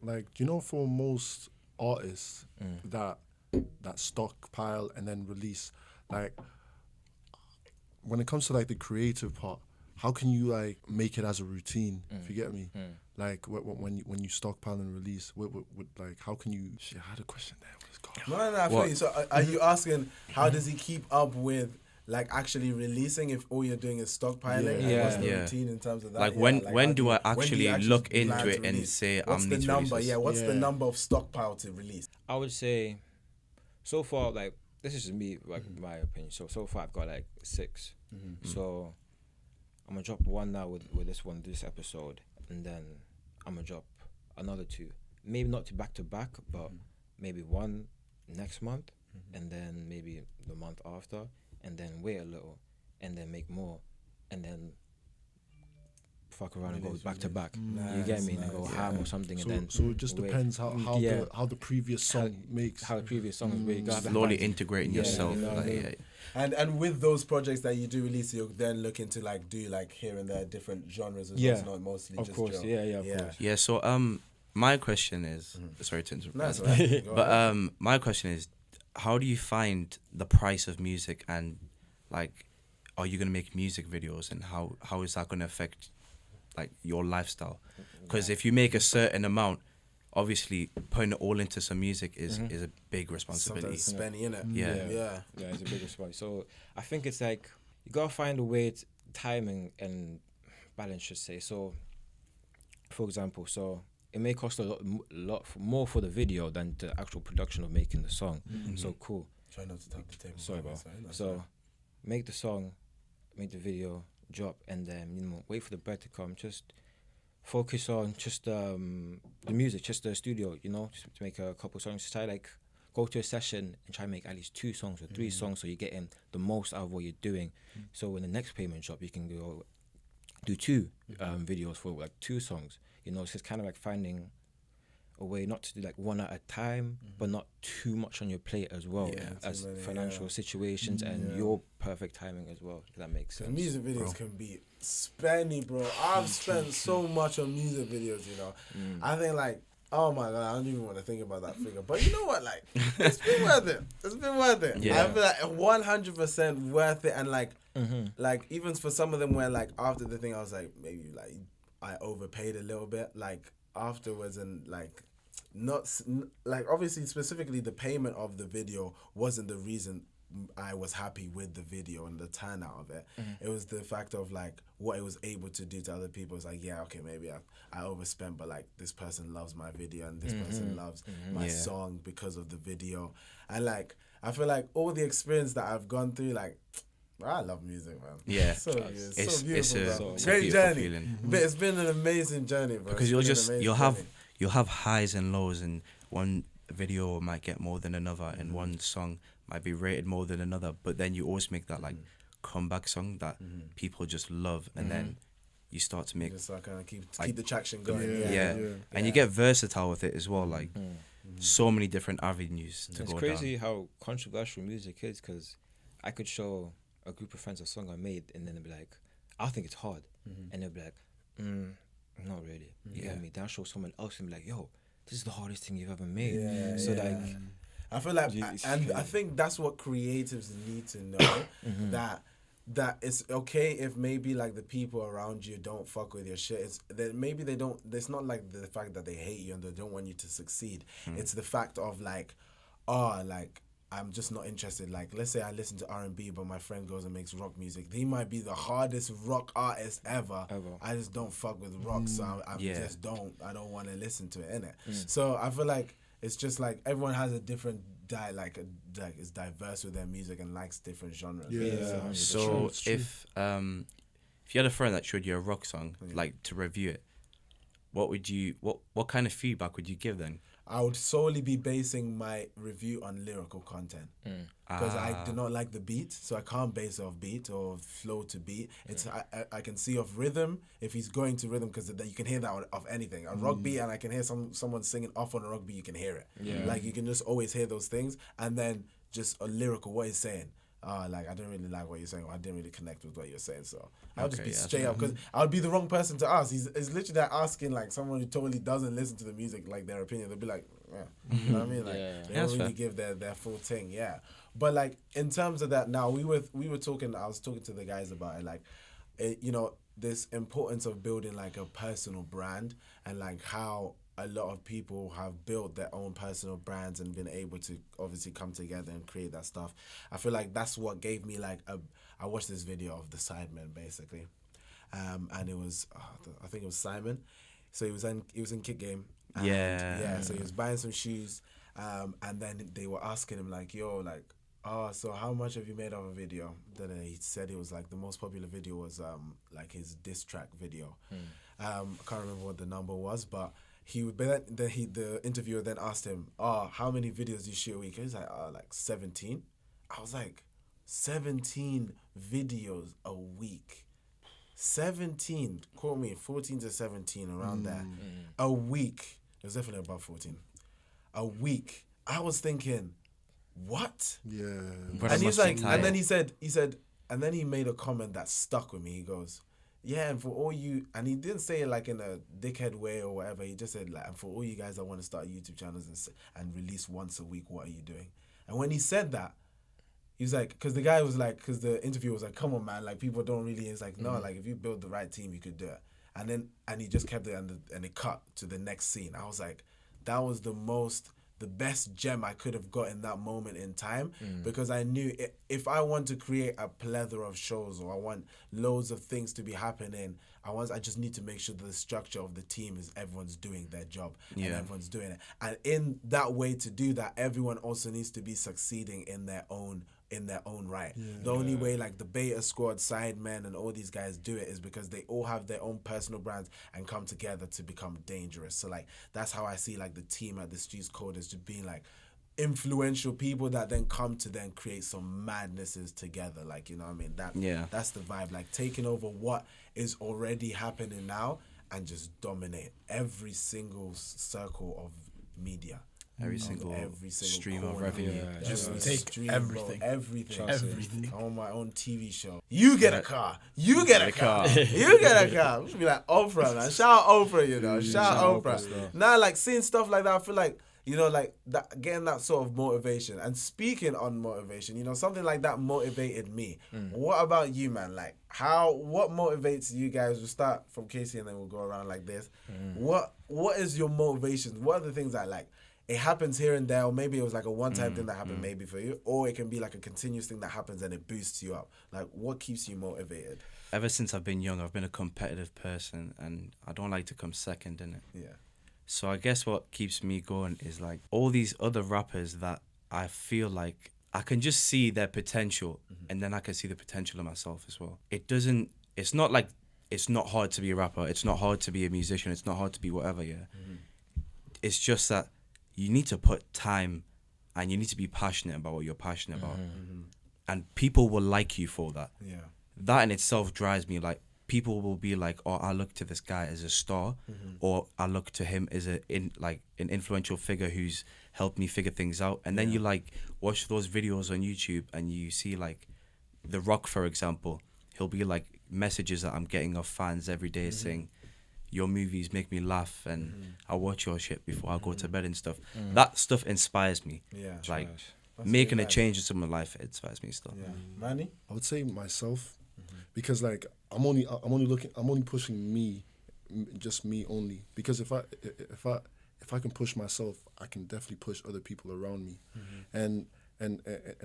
S4: Like for most artists that stockpile and then release, like when it comes to like the creative part, how can you like make it as a routine? If you get me, like when you stockpile and release, with like how can you? Shit, I had a question there. What is going on?
S2: No, I feel you. So are you asking how does he keep up with like actually releasing if all you're doing is stockpiling?
S5: Yeah.
S2: And what's the
S3: Yeah.
S2: routine in terms of that?
S3: Like,
S2: Yeah,
S3: when
S2: how
S3: do I
S2: when do you
S3: actually look
S2: plan
S3: into
S2: to
S3: it and
S2: release?
S3: say,
S2: what's
S3: I'm
S2: the
S3: need to
S2: number?
S3: release this?
S2: Yeah, what's the number of stockpile to release?
S5: I would say, so far, like this is just me, like my opinion. So far, I've got like 6. So I'm gonna drop one now with this episode, and then I'm gonna drop another 2. Maybe not to back, but maybe one next month, and then maybe the month after, and then wait a little, and then make more, and then fuck around and go back to back. You get me? And go ham or something, and then
S4: So it just
S5: wait.
S4: depends how the previous song makes.
S5: how the previous song is. Where you gotta have that
S3: Slowly
S5: vibe.
S3: integrating
S5: Yeah,
S3: yourself.
S5: you know what I mean?
S2: And with those projects that you do release, you're then looking to like do like here and there different genres as well. It's not mostly
S5: Of
S2: just
S5: course,
S2: drill.
S5: of course.
S3: Yeah, so my question is, sorry to interrupt.
S2: Nice, right? Go
S3: But
S2: ahead.
S3: my question is, how do you find the price of music, and like, are you gonna make music videos, and how is that gonna affect like your lifestyle? Because if you make a certain amount, obviously putting it all into some music is a big responsibility.
S2: Sometimes spenny, innit?
S3: Yeah.
S5: Yeah, it's a big response. So I think it's like you gotta find a way to timing and balance, should say. So, for example, so it may cost a lot more for the video than the actual production of making the song. So cool.
S2: Try not to tap the table.
S5: Sorry, bro. So make the song, make the video, drop, and then wait for the bread to come. Just focus on just the music, just the studio. Just to make a couple songs. Just try like go to a session and try and make at least 2 songs or 3 songs, so you're getting the most out of what you're doing. So when the next payment drop, you can go do 2 videos for like 2 songs. It's just kind of like finding a way not to do like one at a time, but not too much on your plate as well, as
S2: too many,
S5: financial situations and your perfect timing as well. If that makes sense.
S2: Music videos can be spenny, bro. I've spent so much on music videos, you know. I think like, oh my god, I don't even want to think about that figure. But you know what, like, it's been worth it. It's been worth it.
S3: Yeah.
S2: I feel like 100% worth it. And like even for some of them where like after the thing, I was like, maybe like I overpaid a little bit. Like afterwards and like like obviously specifically the payment of the video wasn't the reason I was happy with the video and the turnout of it. It was the fact of like what it was able to do to other people. It's like, yeah, okay, maybe I overspent, but like this person loves my video and this person loves my song because of the video. And like I feel like all the experience that I've gone through, like I love music, man.
S3: Yeah.
S2: So good.
S3: It's
S2: so beautiful,
S3: a-
S2: bro.
S3: it's a
S2: Great
S3: beautiful
S2: journey.
S3: feeling.
S2: But it's been an amazing journey, bro.
S3: Because
S2: It's been an amazing
S3: you'll
S2: journey.
S3: have highs and lows, and one video might get more than another, and one song might be rated more than another. But then you always make that like comeback song that people just love, and then you start to make
S2: Just like keep
S3: like-
S2: the traction going.
S3: and you get versatile with it as well. Like so many different avenues to
S5: It's
S3: go
S5: crazy
S3: down.
S5: how controversial music is, because I could show a group of friends a song I made, and then they'll be like, I think it's hard. And they'll be like, not really. You get me? Then I'll show someone else and be like, yo, this is the hardest thing you've ever made. So like,
S2: I feel like,
S5: It's
S2: and I
S5: crazy.
S2: think that's what creatives need to know, that it's okay if maybe like the people around you don't fuck with your shit. It's that maybe they don't. It's not like the fact that they hate you and they don't want you to succeed. It's the fact of like, like I'm just not interested. Like, let's say I listen to R&B, but my friend goes and makes rock music. He might be the hardest rock artist ever. I just don't fuck with rock, so I just don't. I don't want to listen to it, innit? So I feel like it's just like everyone has a different is diverse with their music and likes different genres.
S3: So if you had a friend that showed you a rock song, like to review it, what kind of feedback would you give then?
S2: I would solely be basing my review on lyrical content because I do not like the beat, so I can't base off beat or flow to beat. It's I can see off rhythm if he's going to rhythm, because you can hear that of anything. A rock beat, and I can hear someone singing off on a rock beat. You can hear it. Like you can just always hear those things, and then just a lyrical what he's saying. Like I don't really like what you're saying, or I didn't really connect with what you're saying, so I'll just be straight up, because I'll be the wrong person to ask. He's literally like asking like someone who totally doesn't listen to the music, like their opinion. They'll be like, you know what I mean? Like they
S3: That's
S2: don't really
S3: fair.
S2: give their full thing, But like in terms of that, now we were talking. I was talking to the guys about it, like, you know, this importance of building like a personal brand, and like how a lot of people have built their own personal brands and been able to obviously come together and create that stuff. I feel like that's what gave me like I watched this video of the Sidemen basically, and it was I think it was Simon, so he was in Kick Game. And so he was buying some shoes, and then they were asking him like, yo, like, so how much have you made of a video? Then he said it was like the most popular video was like his diss track video. I can't remember what the number was, but the interviewer then asked him, how many videos do you shoot a week? He was like 17. I was like, 17 videos a week. 17, quote me, 14 to 17, around there. A week. It was definitely above 14. A week. I was thinking, what?
S4: Yeah.
S3: But
S2: And
S3: it
S2: he's
S3: must be
S2: like, and
S3: tired.
S2: then he said, and then he made a comment that stuck with me. He goes, yeah, and for all you, and he didn't say it like in a dickhead way or whatever. He just said like, and for all you guys that want to start YouTube channels and release once a week, what are you doing? And when he said that, he was like, because the guy was like, because the interviewer was like, come on, man, like people don't really. It's like, no, like if you build the right team, you could do it. And he just kept it, and it cut to the next scene. I was like, that was the best gem I could have got in that moment in time, because I knew if I want to create a plethora of shows, or I want loads of things to be happening, I just need to make sure the structure of the team is everyone's doing their job and everyone's doing it. And in that way, to do that, everyone also needs to be succeeding in their own right. The only way like the Beta Squad, Sidemen, and all these guys do it is because they all have their own personal brands and come together to become dangerous. So like that's how I see like the team at the Streets Code as just being like influential people that then come to then create some madnesses together. Like, you know what I mean? That's the vibe. Like taking over what is already happening now and just dominate every single circle of media.
S3: Every single stream of
S2: corner.
S3: revenue.
S6: Just
S2: Every
S6: take
S2: stream,
S6: everything.
S2: bro, everything.
S6: Everything.
S2: On my own TV show. You get a car. You get a car. You get a car. We should be like Oprah, man. Shout out Oprah, you know. Shout out Oprah. Now, like, seeing stuff like that, I feel like, you know, like, that, getting that sort of motivation. And speaking on motivation, you know, something like that motivated me. What about you, man? Like, what motivates you guys? We'll start from Casey and then we'll go around like this. What is your motivation? What are the things that, like, it happens here and there, or maybe it was like a one-time thing that happened maybe for you, or it can be like a continuous thing that happens and it boosts you up. Like, what keeps you motivated?
S3: Ever since I've been young, I've been a competitive person, and I don't like to come second in it.
S2: Yeah.
S3: So I guess what keeps me going is like all these other rappers that I feel like I can just see their potential, and then I can see the potential in myself as well. It's not like it's not hard to be a rapper. It's not hard to be a musician. It's not hard to be whatever, yeah. It's just that you need to put time and you need to be passionate about what you're passionate about. And people will like you for that.
S2: Yeah.
S3: That in itself drives me. Like, people will be like, oh, I look to this guy as a star, or I look to him as an influential figure who's helped me figure things out. And then you like watch those videos on YouTube and you see like The Rock, for example, he'll be like messages that I'm getting off fans every day saying, your movies make me laugh and I watch your shit before I go to bed and stuff. That stuff inspires me.
S2: Yeah.
S3: Like,
S2: That's
S3: making
S2: really
S3: a
S2: nice.
S3: change in someone's life, it inspires me still.
S2: Yeah. Manny?
S4: I would say myself, because like I'm only pushing me, just me only. Because if I can push myself, I can definitely push other people around me, and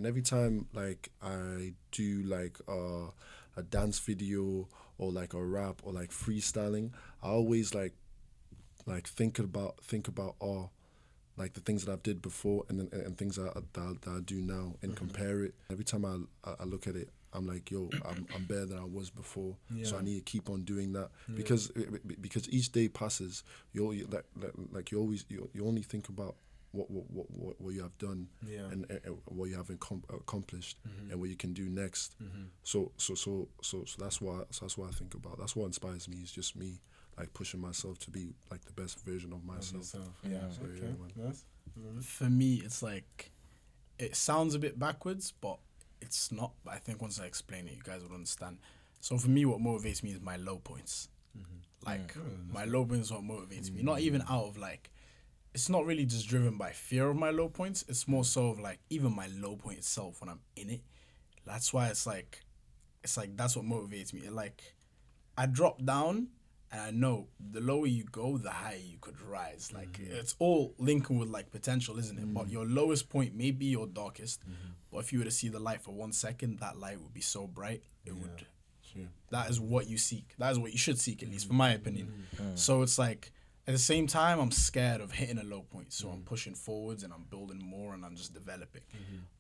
S4: every time like I do like a dance video or like a rap or like freestyling, I always like think about like the things that I've did before and things that I do now and compare it. Every time I look at it, I'm like, yo, I'm better than I was before. So I need to keep on doing that because each day passes. You only think about what you have done and what you have accomplished and what you can do next. So that's what I think about. That's what inspires me. Is just me like pushing myself to be like the best version of myself.
S2: Yeah.
S4: So,
S2: Okay.
S4: yeah, man.
S2: Nice.
S6: For me, it's like, it sounds a bit backwards, but it's not. But I think once I explain it, you guys will understand. So for me, what motivates me is my low points. Like, my low points is what motivates me. Not even out of like, it's not really just driven by fear of my low points. It's more so of like, even my low point itself when I'm in it. That's why it's like that's what motivates me. Like, I drop down and I know the lower you go, the higher you could rise. Like, it's all linking with like potential, isn't it? But your lowest point may be your darkest. But if you were to see the light for 1 second, that light would be so bright, it would. That is what you seek. That is what you should seek, at least, for my opinion. So it's like, at the same time, I'm scared of hitting a low point. So I'm pushing forwards and I'm building more and I'm just developing.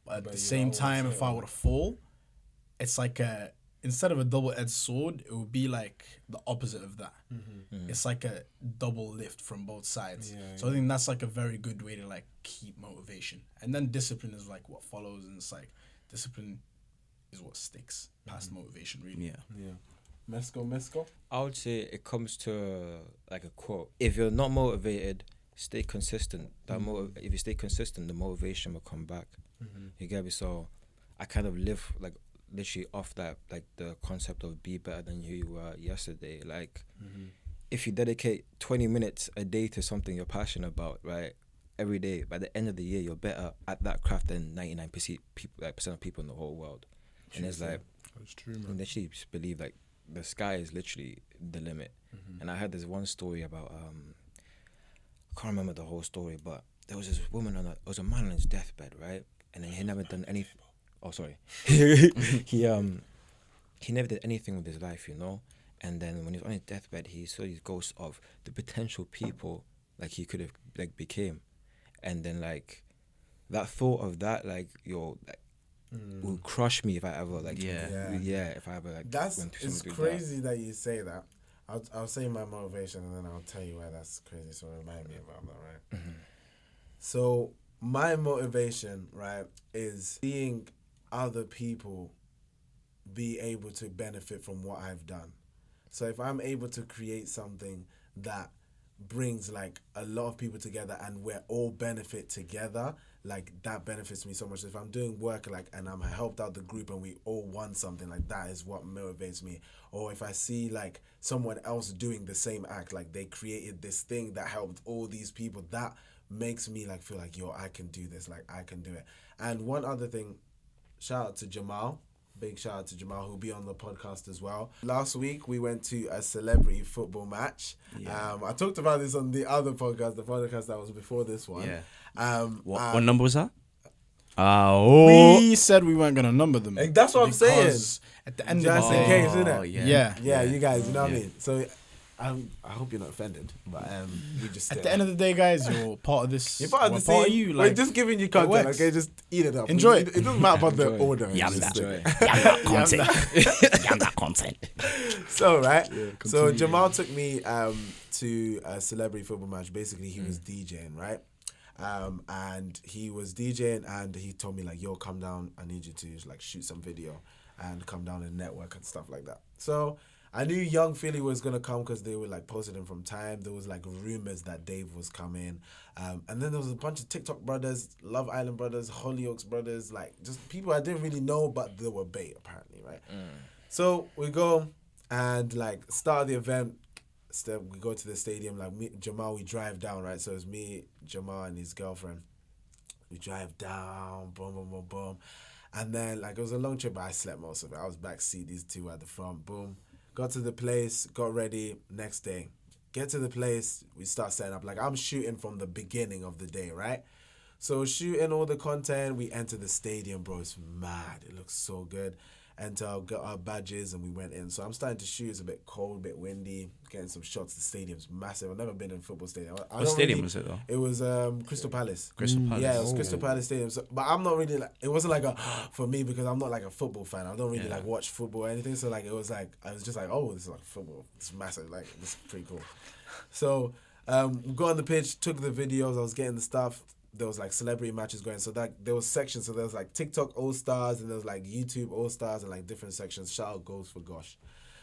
S6: But at the same time, if I were to fall, it's like instead of a double-edged sword, it would be like the opposite of that. It's like a double lift from both sides. So I think that's like a very good way to like keep motivation. And then discipline is like what follows, and it's like discipline is what sticks past motivation, really.
S3: Yeah.
S2: Mesco?
S5: I would say it comes to like a quote. If you're not motivated, stay consistent. If you stay consistent, the motivation will come back. You get me? So I kind of live like literally off that, like the concept of be better than who you were yesterday. Like, if you dedicate 20 minutes a day to something you're passionate about, right, every day, by the end of the year, you're better at that craft than 99% of people in the whole world. And it's like,
S4: That's true,
S5: I
S4: man.
S5: literally just believe like the sky is literally the limit. And I heard this one story about I can't remember the whole story, but there was this woman there was a man on his deathbed, right? And then he never done any. Oh, sorry. he never did anything with his life, you know. And then when he was on his deathbed, he saw these ghosts of the potential people like he could have like became, and then like that thought of that, like would crush me if I ever like if I ever like went through
S2: It's
S5: something
S2: crazy that you say that. I'll say my motivation and then I'll tell you why that's crazy. So remind me about that, right? So my motivation, right, is seeing other people be able to benefit from what I've done. So if I'm able to create something that brings like a lot of people together and we're all benefit together, like that benefits me so much. If I'm doing work like and I'm helped out the group and we all want something, like that is what motivates me. Or if I see like someone else doing the same act, like they created this thing that helped all these people, that makes me like feel like, yo, I can do this, like I can do it. And one other thing, shout out to Jamal. Big shout out to Jamal, who'll be on the podcast as well. Last week, we went to a celebrity football match.
S3: Yeah.
S2: I talked about this on the other podcast, the podcast that was before this one.
S3: Yeah. What number was that? Oh.
S6: We said we weren't gonna number them.
S2: That's what I'm saying.
S6: Because at the end of
S2: Just
S6: the
S2: in
S6: day,
S2: case, isn't it?
S6: yeah.
S2: You guys, you know what I
S3: Yeah.
S2: mean? So I hope you're not offended, but we just
S6: At the end of the day, guys, you're part of this.
S2: you're part of
S6: we're
S2: the
S6: part
S2: scene.
S6: of you.
S2: We're
S6: Like,
S2: just giving you content,
S6: works.
S2: okay? Just eat it up.
S6: Enjoy
S2: it.
S6: it.
S2: It doesn't matter about the
S5: Enjoy.
S2: order.
S3: Yum
S2: It's just
S5: Enjoy.
S3: that content. Yum that content.
S2: So right, so
S4: continue.
S2: Jamal took me to a celebrity football match. Basically, he was DJing, right? And he was DJing, and he told me like, "Yo, come down. I need you to like shoot some video and come down and network and stuff like that." So I knew Young Philly was gonna come because they were like posting him from time. There was like rumors that Dave was coming, and then there was a bunch of TikTok brothers, Love Island brothers, Hollyoaks brothers, like just people I didn't really know, but they were bait apparently, right? So we go and like start the event. We go to the stadium, like me, Jamal, we drive down, right? So it's me, Jamal, and his girlfriend. We drive down, boom, boom, boom, boom. And then, like, it was a long trip, but I slept most of it. I was backseat, these two at the front, boom. Got to the place, got ready, next day. Get to the place, we start setting up. Like, I'm shooting from the beginning of the day, right? So shooting all the content, we enter the stadium, bro. It's mad. It looks so good. Got our badges and we went in. So I'm starting to shoot. It's a bit cold, a bit windy. Getting some shots. The stadium's massive. I've never been in a football stadium.
S3: What stadium was it though?
S2: It was Crystal Palace.
S3: Crystal Palace.
S2: Yeah, it was Crystal Palace Stadium. So, but I'm not really like, it wasn't like a, for me, because I'm not like a football fan. I don't really like watch football or anything. So like, it was like, I was just like, oh, this is like football. It's massive. Like, it's pretty cool. So we got on the pitch, took the videos. I was getting the stuff. There was like celebrity matches going. So that there was sections. So there was like TikTok All Stars and there was like YouTube All Stars and like different sections. Shout out Goals for Gosh.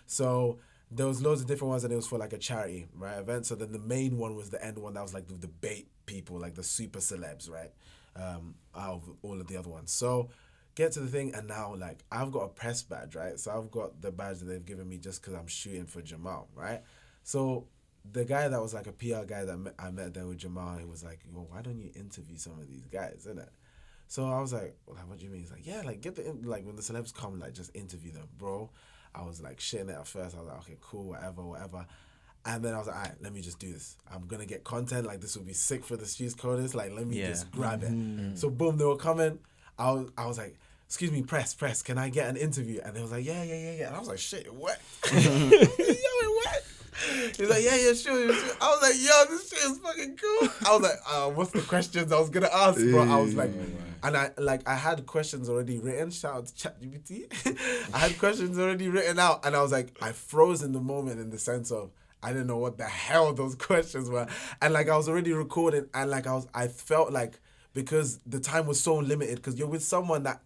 S2: So there was loads of different ones and it was for like a charity, right, event. So then the main one was the end one that was like the debate people, like the super celebs, right, out of all of the other ones. So get to the thing and now like I've got a press badge, right? So I've got the badge that they've given me just because I'm shooting for Jamal, right? So the guy that was like a PR guy that I met there with Jamal, he was like, well, why don't you interview some of these guys, innit? So I was like, what do you mean? He's like, yeah, like get like when the celebs come, like just interview them, bro. I was like shitting it at first. I was like, okay, cool, whatever. And then I was like, all right, let me just do this. I'm going to get content. Like this would be sick for the Streets Coders. Like let me just grab it. So boom, they were coming. I was like, excuse me, press, can I get an interview? And they was like, yeah. And I was like, shit, what? Yo, it what? He's like, yeah, sure. I was like, yo, this shit is fucking cool. I was like, what's the questions I was gonna ask, bro? I was like, and I had questions already written. Shout out to ChatGPT. I had questions already written out, and I was like, I froze in the moment in the sense of I didn't know what the hell those questions were, and like I was already recording, and like I felt like because the time was so limited, because you're with someone that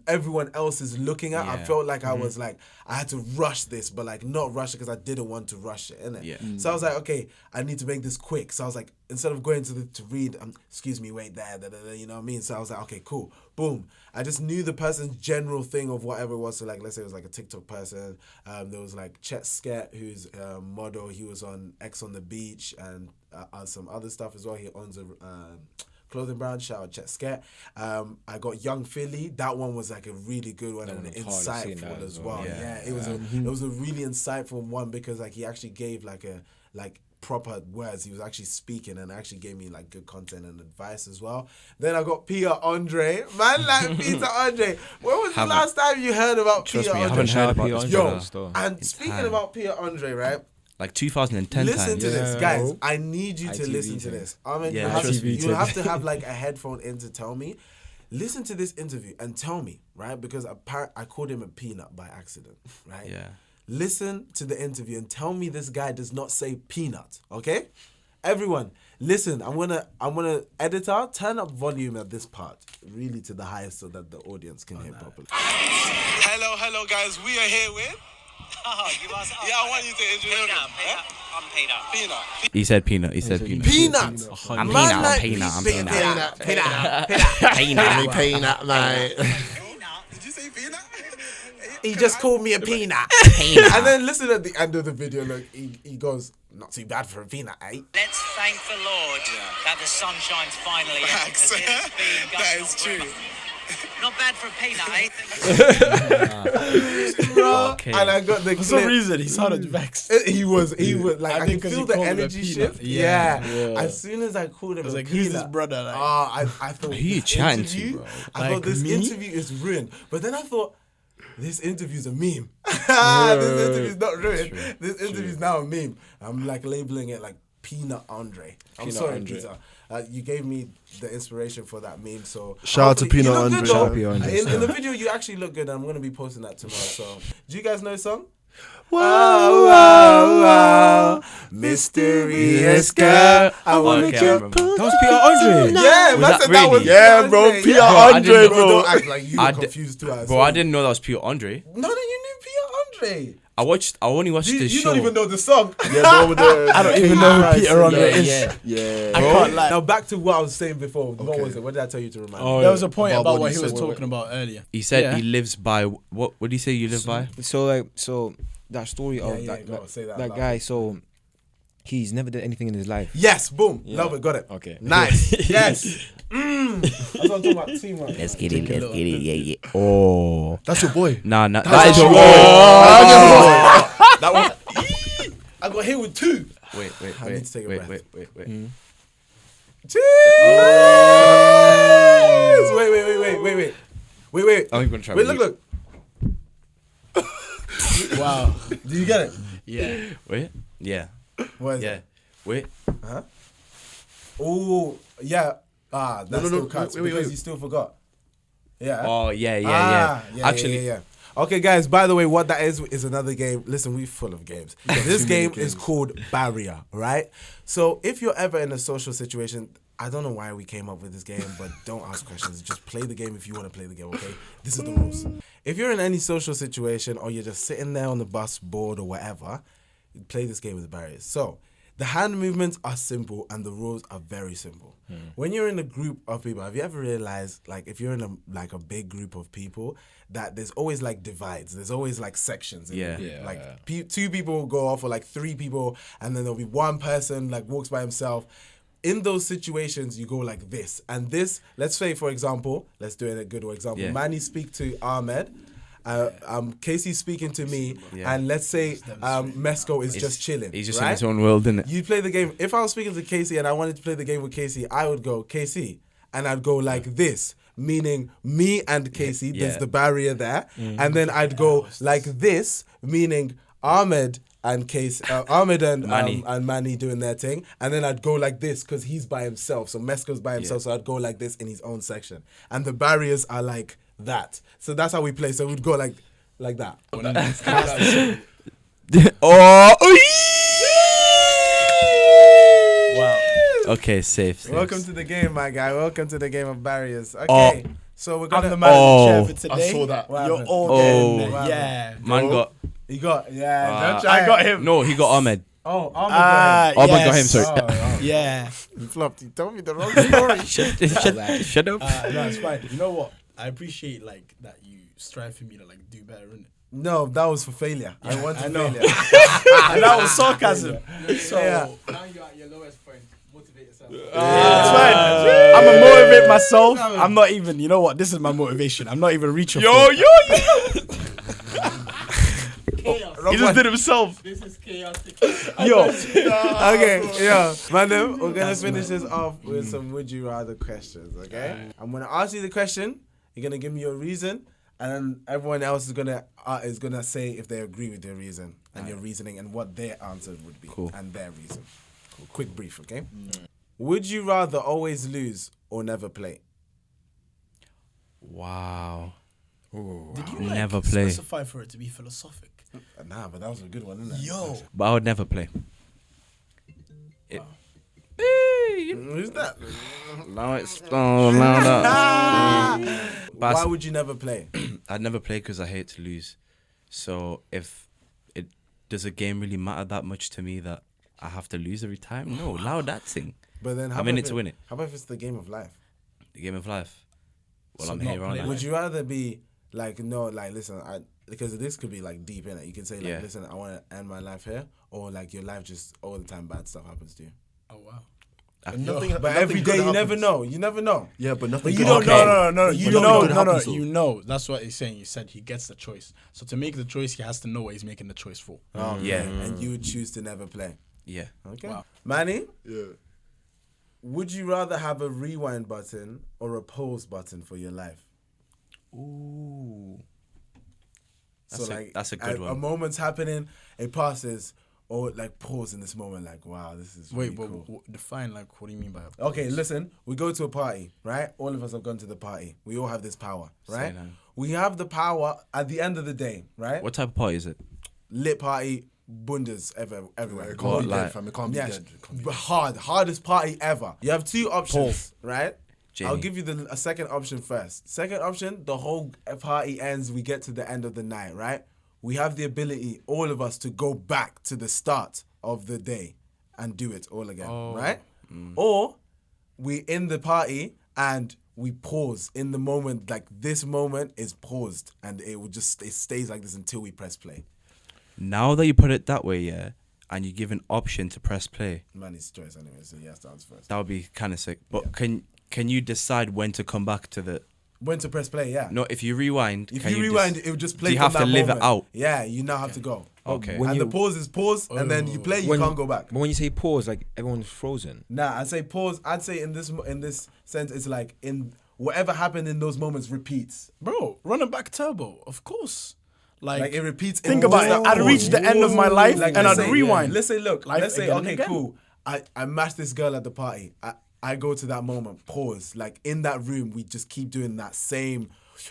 S2: everyone else is looking at. I felt like I was like I had to rush this, but like not rush it because I didn't want to rush it, innit?
S3: Yeah.
S2: So I was like, okay, I need to make this quick. So I was like, instead of going to read, excuse me, wait there, you know what I mean? So I was like, okay, cool, boom. I just knew the person's general thing of whatever it was. So like, let's say it was like a TikTok person. There was like Chet Sket, who's a model. He was on X on the Beach and some other stuff as well. He owns a clothing brand. Shout out Chet Sket. I got Young Philly. That one was like a really good one and insightful as well. Yeah, it was a really insightful one because like he actually gave like proper words. He was actually speaking and actually gave me like good content and advice as well. Then I got Peter Andre. Man, like Peter Andre. When was the last time you heard about Peter Andre?
S3: I haven't heard about this.
S2: Yo, and speaking about Peter Andre, right?
S3: Like 2010
S2: Listen
S3: times.
S2: to this, guys. I need you to
S5: ITV
S2: listen to
S5: times.
S2: this. I mean,
S3: Yeah,
S2: you have to have like a headphone in to tell me. Listen to this interview and tell me, right? Because I called him a peanut by accident, right?
S3: Yeah.
S2: Listen to the interview and tell me this guy does not say peanut, okay? Everyone, listen. I'm gonna editor, turn up volume at this part, really to the highest so that the audience can hear properly.
S7: Hello, guys. We are here with Yeah, I want you to introduce him. I'm Peanut.
S3: He said peanut. He said peanut.
S2: Peanut.
S3: I'm
S2: Man,
S3: peanut. I'm
S2: like,
S3: peanut. I'm
S2: peanut.
S3: peanut.
S2: Peanut.
S4: Peanut, mate.
S7: Did you say peanut?
S2: He just called me a peanut. And then listen at the end of the video. Look, he goes, not too bad for a peanut, eh?
S8: Let's thank the Lord that the sun shines finally.
S7: Facts.
S8: Because it has been
S7: That
S8: going
S7: is
S8: on for a
S7: true.
S8: month. Not bad for a peanut, eh?
S2: Bro,
S3: Okay.
S2: and I got the
S6: For some
S2: clip.
S6: reason, he sounded vexed.
S2: He was like I
S6: think
S2: could
S6: 'cause
S2: feel
S6: you
S2: the
S6: called him a
S2: energy
S6: peanut.
S2: shift.
S6: Yeah.
S2: Yeah. As soon as I called him
S6: I was
S2: a
S6: like,
S2: peanut,
S6: who's this brother? Like,
S2: I thought
S3: Who you
S2: this
S3: chatting to,
S2: interview-
S3: bro?
S2: I
S6: Like
S2: thought this
S6: me?
S2: interview is ruined. But then I thought this interview's a meme. This interview's not ruined. This interview's now a meme. I'm like labeling it like Peanut Andre. I'm
S5: Peanut
S2: sorry,
S5: Andre.
S2: Peter. You gave me the inspiration for that meme. So
S4: Shout out to
S2: hopefully- you
S4: Peanut
S2: look good,
S4: Andre.
S2: though.
S4: Shout out
S5: to Andre,
S2: In the video, you actually look good. I'm gonna be posting that tomorrow. So, do you guys know the song?
S4: Wow,
S2: wow, wow, mysterious girl. I wanna
S3: Okay, I
S2: get
S3: remember. That was Peter Andre.
S2: Yeah,
S3: Was
S2: man
S3: that
S2: said that was
S3: really?
S4: Yeah, bro,
S2: Andre.
S4: Peter
S3: Bro, I
S4: Andre,
S3: didn't know-
S2: Bro,
S4: bro.
S2: don't act like you
S3: I
S2: were
S3: di-
S2: confused too.
S3: Bro, I didn't know that was Peter Andre.
S2: None of you knew Peter Andre.
S3: I only watched
S2: You,
S3: the
S2: you
S3: show.
S2: don't even know the song.
S4: Yeah, bro, with the,
S6: I don't even know who Peter Andre is.
S4: Yeah.
S6: I can't lie.
S2: Now back to what I was saying before. What
S4: Okay.
S2: was it? What did I tell you to remind
S6: Oh,
S2: me?
S6: there was a point
S4: About
S6: about
S4: what
S6: what
S4: he
S6: he was
S4: said.
S6: talking about earlier.
S3: He said
S6: Yeah.
S3: he lives by what? What did he say? You live by?
S5: So that story
S2: Yeah,
S5: of
S2: yeah,
S5: that
S2: go on, say that
S5: that
S2: loud.
S5: guy. So he's never done anything in his life.
S2: Yes, boom. Love it, got it.
S5: Okay.
S2: Nice. Yes. That's what I'm talking about. Teamwork.
S3: Let's get it. Yeah. Oh.
S4: That's your boy.
S3: Nah.
S4: That's
S3: That is
S4: your
S3: your
S4: boy.
S2: That one. I got hit with two.
S3: Wait.
S2: I need to take a breath.
S3: Wait.
S2: Cheers. Wait.
S3: I'm gonna try.
S2: Wait,
S3: with
S2: look.
S6: Wow.
S2: Did you get it?
S6: Yeah.
S3: you. Wait. Yeah.
S2: What is
S3: Yeah.
S2: it?
S3: Wait.
S2: Oh, yeah. Ah, that's
S4: no,
S2: still
S4: no,
S2: cuts
S4: wait,
S2: because
S4: wait.
S2: you still forgot. Yeah.
S3: Oh yeah.
S2: Ah,
S3: Actually,
S2: yeah. Okay, guys. By the way, what that is another game. Listen, we're full of games. This game is called Barrier, right? So if you're ever in a social situation, I don't know why we came up with this game, but don't ask questions. Just play the game if you want to play the game. Okay, this is the rules. If you're in any social situation or you're just sitting there on the bus, bored or whatever, play this game with barriers. So the hand movements are simple and the rules are very simple. When you're in a group of people, have you ever realized, like, if you're in a big group of people, that there's always like divides. There's always like sections. In the
S3: Yeah.
S2: group.
S5: Yeah.
S2: Like two people will go off, or like three people, and then there'll be one person like walks by himself. In those situations, you go like this. And this, let's say, for example, let's do a good example.
S3: Yeah.
S2: Manny speak to Ahmed. Casey speaking to me,
S3: Yeah.
S2: and let's say Mesco is just chilling.
S3: He's just
S2: right?
S3: in his own world, isn't it?
S2: You play the game. If I was speaking to Casey and I wanted to play the game with Casey, I would go Casey, and I'd go like this, meaning me and Casey. There's
S3: Yeah.
S2: the barrier there, and then I'd go like this, meaning Ahmed and Ahmed and Manny doing their thing, and then I'd go like this because he's by himself. So Mesco's by himself, so I'd go like this in his own section, and the barriers are like that. So that's how we play. So we'd go like that.
S6: Wow.
S3: Okay, safe.
S2: Welcome to the game, my guy. Welcome to the game of barriers. Okay, so we're gonna.
S6: I'm the man of the chair for today.
S4: I saw that.
S2: What
S6: You're
S2: happened?
S6: all
S3: Oh.
S6: getting
S2: What
S6: there. Yeah.
S3: Man got.
S2: You got don't try
S6: I
S2: it.
S6: got him.
S3: No, he got Ahmed.
S2: Oh, Ahmed got him.
S3: Ahmed got him.
S6: yes.
S3: Sorry.
S6: Yeah.
S2: You flopped. You told me the wrong story.
S3: Shut up.
S6: No, it's fine. You know what? I appreciate like that you strive for me to like do better, innit?
S2: No, that was for failure. I wanted
S6: I know.
S2: failure.
S6: And that was sarcasm. So
S2: Yeah.
S9: Now you're at your lowest point. Motivate yourself.
S6: it's fine. I'm gonna motivate myself. I'm not even. You know what? This is my motivation. I'm not even reaching. for it. He just did it himself.
S9: This is chaotic.
S6: Yo.
S2: Okay, yeah. Madam, we're gonna finish this off with some would you rather questions, okay? I'm gonna ask you the question, you're gonna give me your reason, and then everyone else is gonna say if they agree with your reason and your reasoning and what their answer would be and their reason. Quick brief, okay? Would you rather always lose or never play?
S3: Wow.
S6: Did you
S3: Never play.
S6: specify for it to be philosophic?
S2: Nah, but that was a good one, isn't it?
S6: Yo.
S3: But I would never play.
S2: Who's that?
S3: Now it's But
S2: Why would you never play?
S3: I'd never play because I hate to lose. So if does a game really matter that much to me that I have to lose every time? No, allow that thing.
S2: But then
S3: I'm in it to win it.
S2: How about if it's the game of life?
S3: The game of life. Well,
S6: So
S3: I'm
S6: not
S3: here, aren't
S6: play
S3: I?
S2: Would you rather be like, no, like, listen, because this could be like deep in it. You can say like,
S3: Yeah.
S2: listen, I want to end my life here, or like your life just all the time bad stuff happens to you.
S6: Oh wow.
S4: And nothing,
S2: But
S4: nothing
S2: every day
S4: good
S2: you never
S4: happens.
S2: know. You never know.
S4: Yeah, but nothing.
S6: But you
S4: good
S6: don't
S4: happens.
S6: know.
S4: But
S6: You
S4: nothing
S6: know,
S4: good
S6: no.
S4: happens, though.
S6: You know. That's what he's saying. He said he gets the choice. So to make the choice, he has to know what he's making the choice for.
S2: Oh,
S3: Yeah.
S2: And you would choose to never play.
S3: Yeah.
S2: Okay.
S6: Wow.
S2: Manny,
S4: Yeah.
S2: would you rather have a rewind button or a pause button for your life?
S3: Ooh.
S2: So
S3: That's a good
S2: A
S3: one.
S2: moment's happening, it passes, or like pause in this moment, like, wow, this is really
S6: Wait, but
S2: cool.
S6: define like what do you mean by?
S2: Okay, listen, we go to a party, right? All of us have gone to the party. We all have this power, right?
S3: that.
S2: We have the power at the end of the day, right?
S3: What type of party is it?
S2: Lit party, bundas everywhere.
S4: It can't
S3: What,
S4: be
S3: like-
S4: dead, fam. It can't be
S2: Yes,
S4: dead. It can't be
S2: but
S4: dead.
S2: hardest party ever. You have two options,
S6: Pause.
S2: right?
S3: Jamie.
S2: I'll give you a second option first. Second option, the whole party ends. We get to the end of the night, right? We have the ability, all of us, to go back to the start of the day and do it all again, right? Or we in the party and we pause in the moment. Like this moment is paused, and it stays like this until we press play.
S3: Now that you put it that way, yeah, and you give an option to press play,
S2: Manny's choice anyway, so he has to answer first.
S3: that would be kind of sick. But can you decide when to come back to the?
S2: When to press play, yeah.
S3: No, if you rewind,
S2: If
S3: can
S2: you rewind, it would just play.
S3: Do you
S2: from
S3: have to
S2: that
S3: live
S2: moment.
S3: it out?
S2: Yeah, you now have to go.
S3: Okay.
S5: When
S2: and
S5: you-
S2: the pause is pause, and then you play. You
S5: When-
S2: can't go back.
S5: But when you say pause, like everyone's frozen.
S2: Nah, I'd say pause. I'd say in this sense, it's like in whatever happened in those moments repeats.
S6: Bro, running back turbo, of course.
S2: Like it repeats.
S6: Think
S2: in
S6: about it. I'd reach the end of my life and
S2: let's
S6: I'd
S2: say-
S6: rewind.
S2: Let's say, look.
S6: Life
S2: Let's say,
S6: again and
S2: okay,
S6: again.
S2: cool. I matched this girl at the party. I go to that moment. Pause. Like in that room, we just keep doing that same.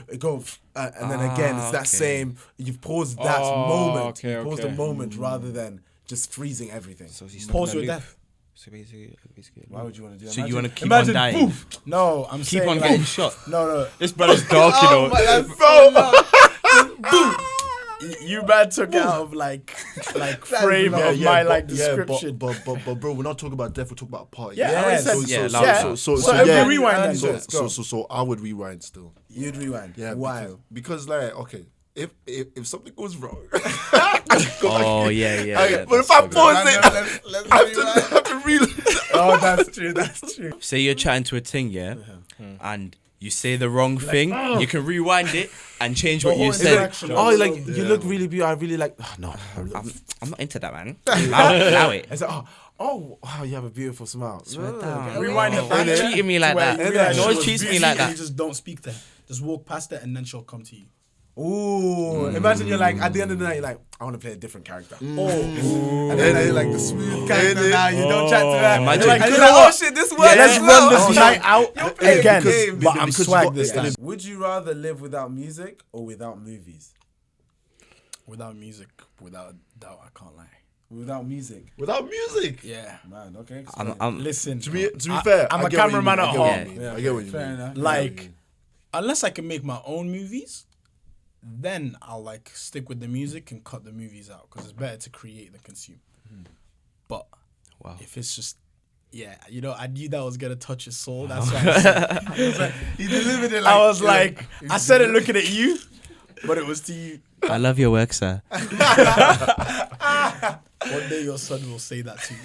S2: It go and then again. It's that
S3: okay.
S2: same. You've paused that moment.
S5: okay,
S2: You paused the
S5: okay.
S2: moment rather than just freezing everything.
S5: So he's
S6: Pause
S5: stuck in
S6: your
S5: a loop.
S6: death.
S5: So basically,
S2: Why would you want to do that?
S3: So you want to keep
S2: imagine,
S3: on dying?
S2: poof.
S6: No, I'm
S3: Keep
S6: saying
S3: on
S6: like,
S3: getting shot.
S6: No.
S3: This brother's dark, you know.
S6: You man took it out of like frame of my like description.
S4: But bro, we're not talking about death. We're talking about party.
S6: Yeah, I
S2: Yes.
S6: already said
S3: Yeah,
S6: so.
S3: loud
S6: Yeah.
S3: talk.
S6: So if
S4: yeah.
S6: we rewind then.
S2: So-
S4: So I would rewind still.
S2: You'd rewind.
S4: Yeah.
S2: Why?
S4: Because like, okay, if something goes wrong,
S3: Oh yeah.
S4: okay, but if
S3: that's
S4: I
S3: so good.
S4: pause it, I have to reload.
S2: Oh, that's true. That's true.
S3: Say you're chatting to a thing, yeah, and you say the wrong thing, you can rewind it and change what you
S6: whole
S3: said.
S6: interaction.
S2: Oh, like you look really beautiful. I really like. Oh, no,
S3: I'm not into that, man. Allow it.
S2: I said, oh, wow, you have a beautiful smile.
S3: down.
S6: Rewind it back.
S3: Don't treat me like that.
S6: Yeah,
S3: No one treats me like
S6: And you
S3: that.
S6: just don't speak to her. Just walk past it and then she'll come to you.
S2: Ooh, imagine you're like at the end of the night, you're like, I want to play a different character. Oh, and then you're like the smooth character now. You don't chat to her.
S3: Imagine.
S2: You're like,
S6: You
S2: you're
S6: know
S2: like,
S6: what?
S2: oh shit, this works.
S6: Yeah, let's
S2: as
S6: run
S2: well.
S6: this night out
S2: playing
S6: again.
S2: the game.
S6: But I'm
S4: Because
S6: swag
S4: you
S6: this
S4: got-
S6: time.
S2: Would you rather live without music or without movies?
S6: Without music, without a doubt, I can't lie.
S2: Without music,
S4: Without music.
S6: Yeah.
S2: man. Okay.
S3: I'm
S6: Listen,
S4: To be fair,
S6: I'm
S4: I
S6: a
S4: get what you
S6: cameraman
S4: mean,
S6: at
S4: I get what
S6: home.
S4: you mean, I get what you
S2: Fair
S4: mean.
S2: enough.
S6: Like, unless I can make my own movies, then I'll like stick with the music and cut the movies out because it's better to create than consume. But
S3: Wow.
S6: if it's just, yeah, you know, I knew that was gonna touch his soul. That's why I said,
S2: He delivered it like.
S6: I was like, I said it looking at you, but it was to you.
S3: I love your work, sir.
S6: One day your son will say that to you.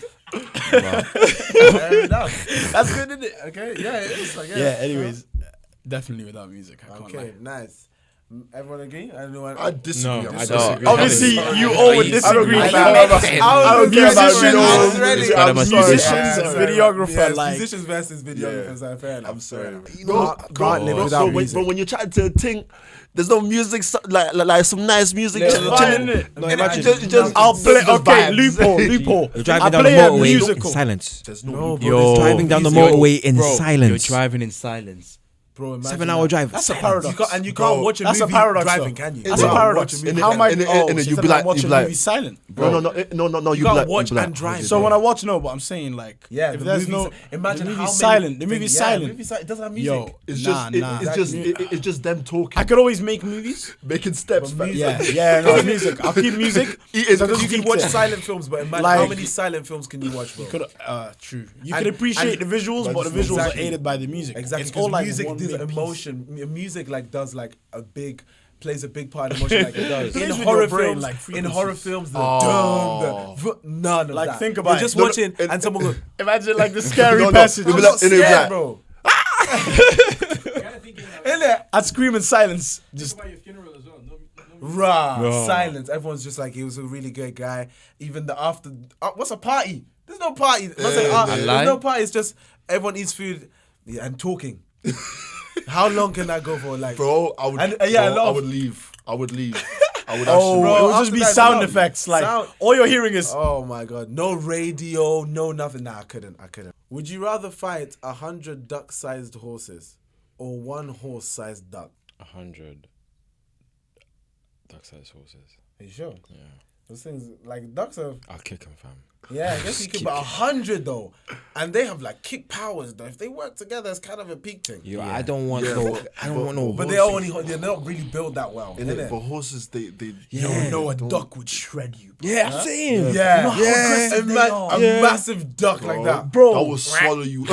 S2: Fair enough. That's good, isn't it? Okay. Yeah, it is. Like,
S6: Yeah. Anyways, definitely without music. I can't
S2: Okay.
S6: lie.
S2: Nice.
S4: Everyone agree?
S2: I don't know.
S4: I disagree.
S5: No,
S4: I'm
S5: I
S4: sorry.
S5: disagree.
S6: Obviously, you all would disagree.
S2: I
S6: Our
S2: don't care about
S6: musicians,
S2: videos. Really,
S3: I'm sorry.
S6: musicians, videographer,
S2: Yes,
S6: like
S2: musicians versus videographers.
S4: Yeah.
S2: Fair enough.
S4: I'm sorry.
S2: Can't live without music.
S4: But when you're chatting to a thing, there's no music, like some nice music.
S6: It's
S4: chilling.
S6: fine, innit?
S5: No, imagine.
S6: I'll play.
S4: just
S6: Okay,
S4: vibes.
S6: loophole.
S5: You're driving
S6: I'll
S5: down the
S6: play a
S5: motorway in
S6: musical.
S5: silence.
S4: There's no.
S2: No, bro,
S3: Yo,
S2: there's
S5: Driving down the
S3: You're-
S5: motorway in
S3: bro,
S5: silence.
S3: You're driving in silence.
S2: Bro, imagine
S5: 7 hour
S2: that.
S5: drive.
S6: That's a paradox.
S2: You can't watch a
S6: That's a
S2: movie
S6: paradox,
S2: driving,
S6: though.
S2: can you?
S6: That's
S2: You
S6: a
S2: can't
S6: paradox.
S2: watch a movie.
S6: How am I?
S4: and
S6: So
S4: you
S6: then
S4: be like,
S6: watch
S4: you
S6: a
S4: be like,
S6: movie silent.
S4: No.
S2: You
S4: You
S2: can't
S4: like,
S2: watch
S4: you like,
S2: and drive.
S6: So when I watch, no, but I'm saying like,
S2: Yeah,
S6: if
S2: the
S6: there's
S2: movie's-
S6: no,
S2: imagine
S6: the
S2: how
S6: movie's
S2: many
S6: silent. The
S2: things-
S6: movie's
S2: yeah,
S6: silent.
S2: the movie's silent. It doesn't have music.
S6: Yo,
S4: It's
S6: nah,
S4: just
S6: nah.
S4: it's just them talking,
S6: I could always make movies.
S4: making steps.
S2: But
S4: fam.
S6: Yeah, no music. I'll keep music.
S4: Eating
S6: So I just
S2: You can
S6: keep
S2: watch
S6: it.
S2: silent films, but imagine
S6: Like-
S2: how many silent films can you watch, bro?
S6: True. You
S2: And-
S6: can appreciate
S2: and-
S6: the visuals, but the
S2: Exactly.
S6: visuals are aided by the music.
S2: Exactly,
S6: It's
S2: because
S6: all like
S2: music
S6: one
S2: does
S6: big piece.
S2: emotion. Music like does like plays a big part in emotion. Like it does.
S6: Plays
S2: In
S6: with
S2: horror
S6: your brain,
S2: films,
S6: like
S2: in
S6: frequencies.
S2: horror films, the
S4: Oh.
S2: none of
S6: Like,
S2: that.
S6: think about
S2: You're
S6: it.
S2: just
S6: No, no,
S2: watching and someone goes,
S6: Imagine like the scary
S4: No, no,
S6: passage.
S4: you'll
S2: I'm
S4: be like-
S2: not
S4: and it'll be
S2: scared,
S4: like-
S2: bro.
S6: I'd scream in silence. Just
S9: About your funeral as well.
S2: Rah, silence. Everyone's just like, he was a really good guy. Even the after, what's a party? There's no party. There's
S3: lie?
S2: no party. It's just everyone eats food and talking. How long can that go for? Like,
S4: Bro, I would.
S2: And, yeah, a
S4: bro,
S2: lot
S4: I
S2: of-
S4: would leave. I would leave. I would
S6: oh,
S4: actually.
S6: it would
S2: after
S6: just be
S2: that,
S6: sound
S2: sound.
S6: effects. Like
S2: Sound.
S6: all you're hearing is.
S2: oh my god, no radio, no nothing. Nah, I couldn't. Would you rather fight 100 duck-sized horses or one horse-sized duck?
S5: 100 duck-sized horses.
S2: Are you sure?
S5: Yeah.
S2: Those things, like ducks are.
S5: I'll kick him, fam.
S2: Yeah, I guess you could, but 100 though, and they have like kick powers though. If they work together, it's kind of a peak thing.
S5: Yo, I don't want no.
S2: But they're not really built that well.
S4: In it,
S2: innit?
S4: but horses, they
S6: A duck would shred you.
S5: Yeah, I'm saying.
S2: Yeah,
S6: You know how aggressive they are?
S2: a massive duck like that,
S6: Bro.
S4: I will swallow you.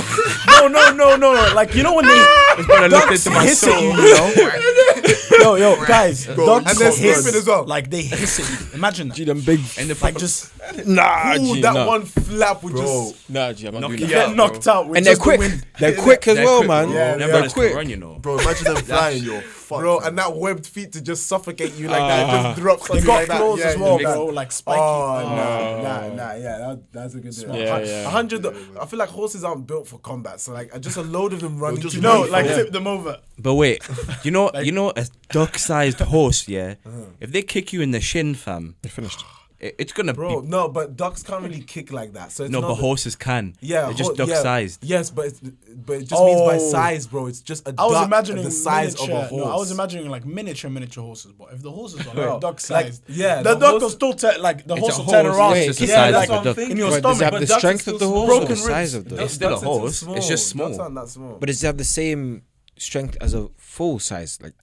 S6: No. Like you know when they
S3: When I looked into my
S6: hiss at
S3: soul,
S6: you, yo, guys, ducks
S2: And they're
S6: hiss
S2: sleeping as well.
S6: Like they hiss at you. Imagine that.
S5: Gee, them big.
S3: and the
S6: Like just
S5: Nah,
S2: ooh,
S5: G,
S2: that
S5: nah.
S2: one flap would
S4: Bro,
S2: just.
S5: Nah, G, I'm not doing
S6: you
S5: that.
S6: get knocked out with
S5: And they're
S6: just
S5: quick.
S6: the wind.
S5: They're quick as well, man.
S2: Yeah,
S3: Them
S2: they're
S3: brothers
S5: quick.
S3: can run, you know.
S4: bro, imagine them flying. You're fucked.
S2: Bro,
S4: fam.
S2: and that webbed feet to just suffocate you like that, it just drops on
S6: They
S2: you
S6: got
S2: like that.
S6: claws
S2: Yeah,
S6: as well,
S2: yeah.
S6: bro. Like spiky.
S2: Oh, nah, yeah, that's a good thing.
S5: Yeah.
S2: 100, I feel like horses aren't built for combat, so like just a load of them running.
S4: just
S2: to
S6: No,
S2: you.
S6: like
S2: Yeah.
S6: tip them over.
S3: But wait, you know, a duck-sized horse, yeah. If they kick you in the shin, fam,
S5: You're finished.
S3: it's gonna
S2: Bro,
S3: be.
S2: no, but ducks can't really kick like that. So it's
S3: No,
S2: not
S3: but
S2: the-
S3: horses can.
S2: Yeah,
S3: they're just
S2: yeah.
S3: duck-sized.
S2: Yes, but it just means by
S6: Oh.
S2: size, bro. It's just a
S6: I was
S2: duck
S6: imagining
S2: the size
S6: miniature,
S2: of a horse.
S6: No, I was imagining like miniature horses, but if the horses are
S2: Bro,
S6: like duck sized,
S2: like, yeah,
S6: the
S2: the
S6: duck
S2: horse-
S6: will still like the
S3: It's
S6: horse
S3: a
S6: will turn
S3: horse,
S6: around,
S3: it's just the
S6: yeah,
S3: size
S6: that's
S3: of a
S6: what I'm
S3: duck.
S6: thinking.
S5: But
S6: Your
S5: does it
S6: stomach,
S5: have
S6: but
S5: the
S6: ducks
S5: strength
S6: are
S5: of the
S6: still
S5: horse
S6: broken
S5: or the
S6: ribs.
S5: size of the?
S3: It's still a
S2: Ducks are too
S3: horse. It's just
S2: small.
S3: small.
S2: Ducks aren't that small.
S5: But does it have the same strength as a full size like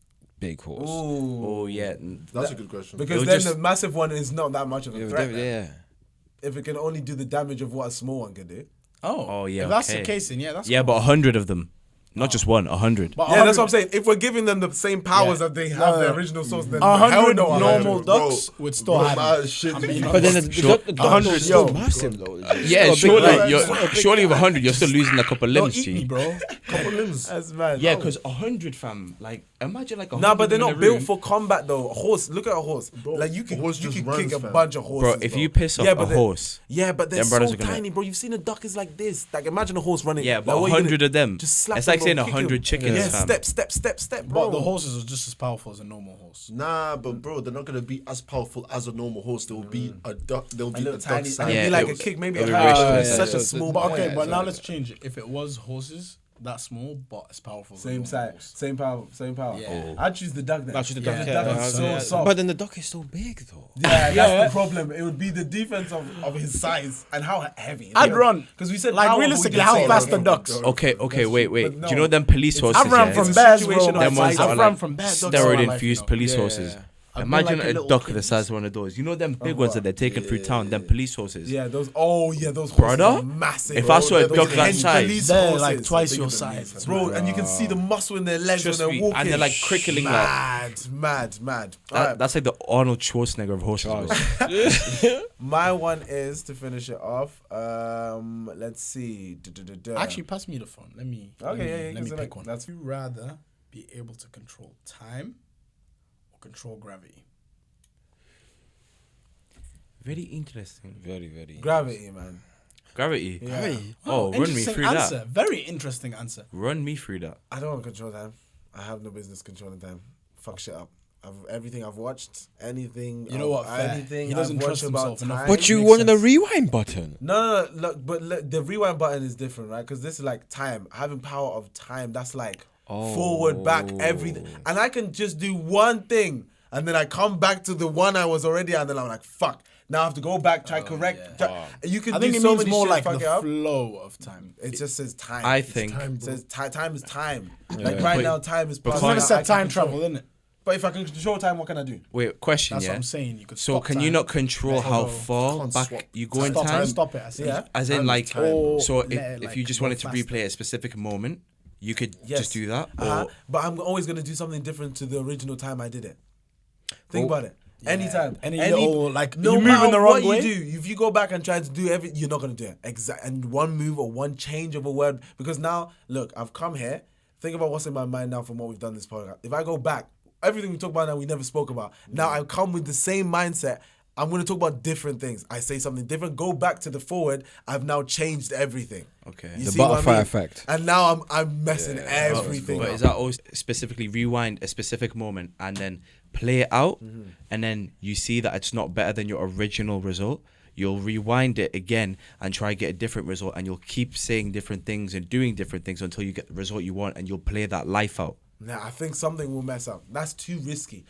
S5: big horse?
S3: Oh yeah.
S4: That's a good question.
S2: Because
S3: It'll
S2: then
S3: just-
S2: the massive one is not that much of a
S5: Yeah,
S2: threat.
S5: yeah.
S2: If it can only do the damage of what a small one can do.
S3: Oh yeah.
S6: If that's the
S3: okay.
S6: case, then that's
S3: Yeah, but 100 of them, not just one. 100.
S6: But
S2: Yeah, that's what I'm saying. If we're giving them the same powers
S6: Yeah.
S2: that they have,
S6: No,
S2: the
S6: no.
S2: original source, then
S6: 100
S2: hell no,
S6: normal
S2: 100.
S6: ducks would still have
S4: Bro,
S6: it.
S4: shit.
S5: But then the
S3: Sure.
S5: duck
S6: 100,
S5: is still
S6: yo.
S5: massive though.
S3: Yeah,
S5: It's still a big
S3: surely,
S5: man.
S3: surely with 100, you're still losing a couple
S6: Don't
S3: limbs,
S6: eat me,
S3: G.
S6: bro.
S4: Couple limbs.
S2: That's mad.
S3: Yeah, because 100, fam. Like, imagine like 100.
S2: Nah, but they're
S3: in a
S2: not built
S3: room.
S2: for combat though. A horse, look at a horse. Like you
S4: a
S2: can,
S4: horse
S2: you
S4: just
S2: can
S4: runs,
S2: kick a
S4: fam.
S2: bunch of horses.
S3: Bro, if
S2: bro.
S3: you piss off
S2: Yeah,
S3: a
S2: but they-
S3: horse,
S2: Yeah, but they're
S3: them
S2: so
S3: brothers are gonna-
S2: tiny, bro. You've seen a duck is like this. Like imagine a horse running.
S3: Yeah, but
S2: like, what are you
S3: 100
S2: gonna-
S3: of them.
S2: Just slap
S3: It's
S2: them,
S3: like
S2: bro,
S3: saying
S2: kick
S3: 100
S2: him.
S3: chickens,
S2: Yeah,
S3: fam.
S2: step, bro.
S6: But the horses are just as powerful as a normal horse.
S4: Nah, but bro, they're not gonna be as powerful as a normal horse. They'll be a duck. They'll be a
S2: little
S4: duck
S2: tiny,
S4: size.
S2: and
S3: Yeah,
S2: it'd be like
S3: it
S2: a
S3: was-
S2: kick, maybe
S3: it'll
S2: a
S3: be
S2: half.
S3: racial,
S2: It's
S3: yeah.
S2: such a
S5: So-
S2: small.
S6: But okay,
S2: point.
S6: but now let's change it. If it was horses that small but as powerful, as a
S2: Same
S6: normal
S2: size,
S6: horse.
S2: same power, same power.
S6: Yeah.
S2: I'd choose the duck then.
S5: I'd choose the
S2: Yeah,
S5: duck,
S2: the
S5: yeah.
S2: duck is so soft.
S5: But then the duck is so big though.
S2: Yeah, that's the problem. It would be the defense of his size and how heavy.
S6: I'd run.
S2: Because we said
S6: Like,
S2: powerful,
S6: realistically,
S2: we
S6: how
S2: didn't say
S6: fast
S2: that.
S6: are ducks?
S3: Okay, wait.
S2: But
S3: Do
S2: no.
S3: you know them police horses?
S6: I've ran
S3: yeah?
S6: from
S2: It's a
S6: bears,
S2: situation
S6: bro.
S2: of
S3: Them ones that are
S6: I've run
S3: like
S6: from bears. ducks all my
S3: steroid
S6: life,
S3: infused
S6: you know.
S3: police
S5: Yeah,
S3: horses.
S5: yeah.
S6: I've been
S3: Imagine
S6: like a
S3: a
S6: little
S3: duck
S6: kid.
S3: the size of one of those. You know them big ones that they're taking through town. Them police horses.
S2: Yeah, those. Oh, yeah, those horses
S3: Brother,
S2: are massive.
S3: if
S2: bro.
S3: I saw a
S2: Those
S3: duck that
S2: hench
S3: size-
S2: police
S6: They're
S2: horses.
S6: like twice
S2: Bigger
S6: your
S2: than me,
S6: size,
S2: bro. And you can see the muscle in their legs
S3: Trust
S2: when they're
S3: me,
S2: walking.
S3: and they're like crickling like.
S2: Mad. Alright,
S3: That's like the Arnold Schwarzenegger of horses. Bro.
S2: my one is to finish it off. Let's see.
S6: Actually, pass me the phone. Let me.
S2: Okay,
S6: let me
S2: so
S6: pick one.
S2: that's-
S6: Would you rather be able to control time or control gravity?
S3: Very interesting.
S5: Very, very.
S2: Gravity, man.
S3: Gravity.
S2: Yeah.
S3: Oh, run me
S6: interesting
S3: through
S6: answer.
S3: that.
S6: Very interesting answer.
S3: Run me through that.
S2: I don't want to control time. I have no business controlling time. Fuck shit up. Everything I've watched, anything.
S6: You know what? Fair.
S2: Anything
S6: He doesn't
S2: I've
S6: trust
S2: watched about
S6: himself enough.
S2: time.
S5: But you
S6: makes
S5: wanted the
S6: sense.
S5: rewind button.
S2: No. Look, but the rewind button is different, right? Because this is like time. Having power of time. That's like. forward, back, everything. And I can just do one thing, and then I come back to the one I was already at, and then I'm like, fuck. Now I have to go back, try correct. You can
S6: I
S2: do
S6: think it
S2: so
S6: means
S2: many
S6: more
S2: shit,
S6: like
S2: fuck
S6: the
S2: it up.
S6: flow of time.
S2: It just says time.
S3: I
S2: It's
S3: think-
S2: time, it says time is time. Like right
S3: But-
S2: now, time is
S6: It's
S2: passing.
S6: never
S2: I
S6: said
S2: can
S6: time
S2: control.
S6: travel, isn't it?
S2: But if I can control time, what can I do?
S3: Wait, question,
S6: That's
S3: yeah?
S6: what I'm saying. You could
S3: So
S6: stop
S3: can
S6: time.
S3: you not control how
S6: go.
S3: far
S4: Can't
S3: back
S4: swap
S3: you go in
S6: stop
S3: time?
S6: Stop it. I said.
S2: Yeah.
S3: As
S4: Time
S3: in,
S4: is
S3: like,
S4: time, bro.
S3: so
S6: let it,
S3: if
S6: like,
S3: you just
S6: go
S3: wanted to
S6: faster.
S3: replay a specific moment, you could
S2: Yes.
S3: just do that?
S2: Uh-huh.
S3: Or
S2: But I'm always gonna do something different to the original time I did it. Think about it. Anytime,
S6: Any little, like,
S2: no
S6: you
S2: matter
S6: moving the wrong
S2: what
S6: way?
S2: you do, if you go back and try to do everything, you're not gonna do it. And one move or one change of a word, because now look, I've come here. Think about what's in my mind now from what we've done this podcast. If I go back, everything we talk about now we never spoke about. Now I come with the same mindset. I'm gonna talk about different things. I say something different. Go back to the forward. I've now changed everything.
S3: Okay.
S5: The
S2: see what
S5: butterfly effect.
S2: And now I'm messing everything
S3: But
S2: up.
S3: is that always specifically rewind a specific moment and then play it out, and then you see that it's not better than your original result? You'll rewind it again and try get a different result, and you'll keep saying different things and doing different things until you get the result you want, and you'll play that life out.
S2: Nah, I think something will mess up. That's too risky.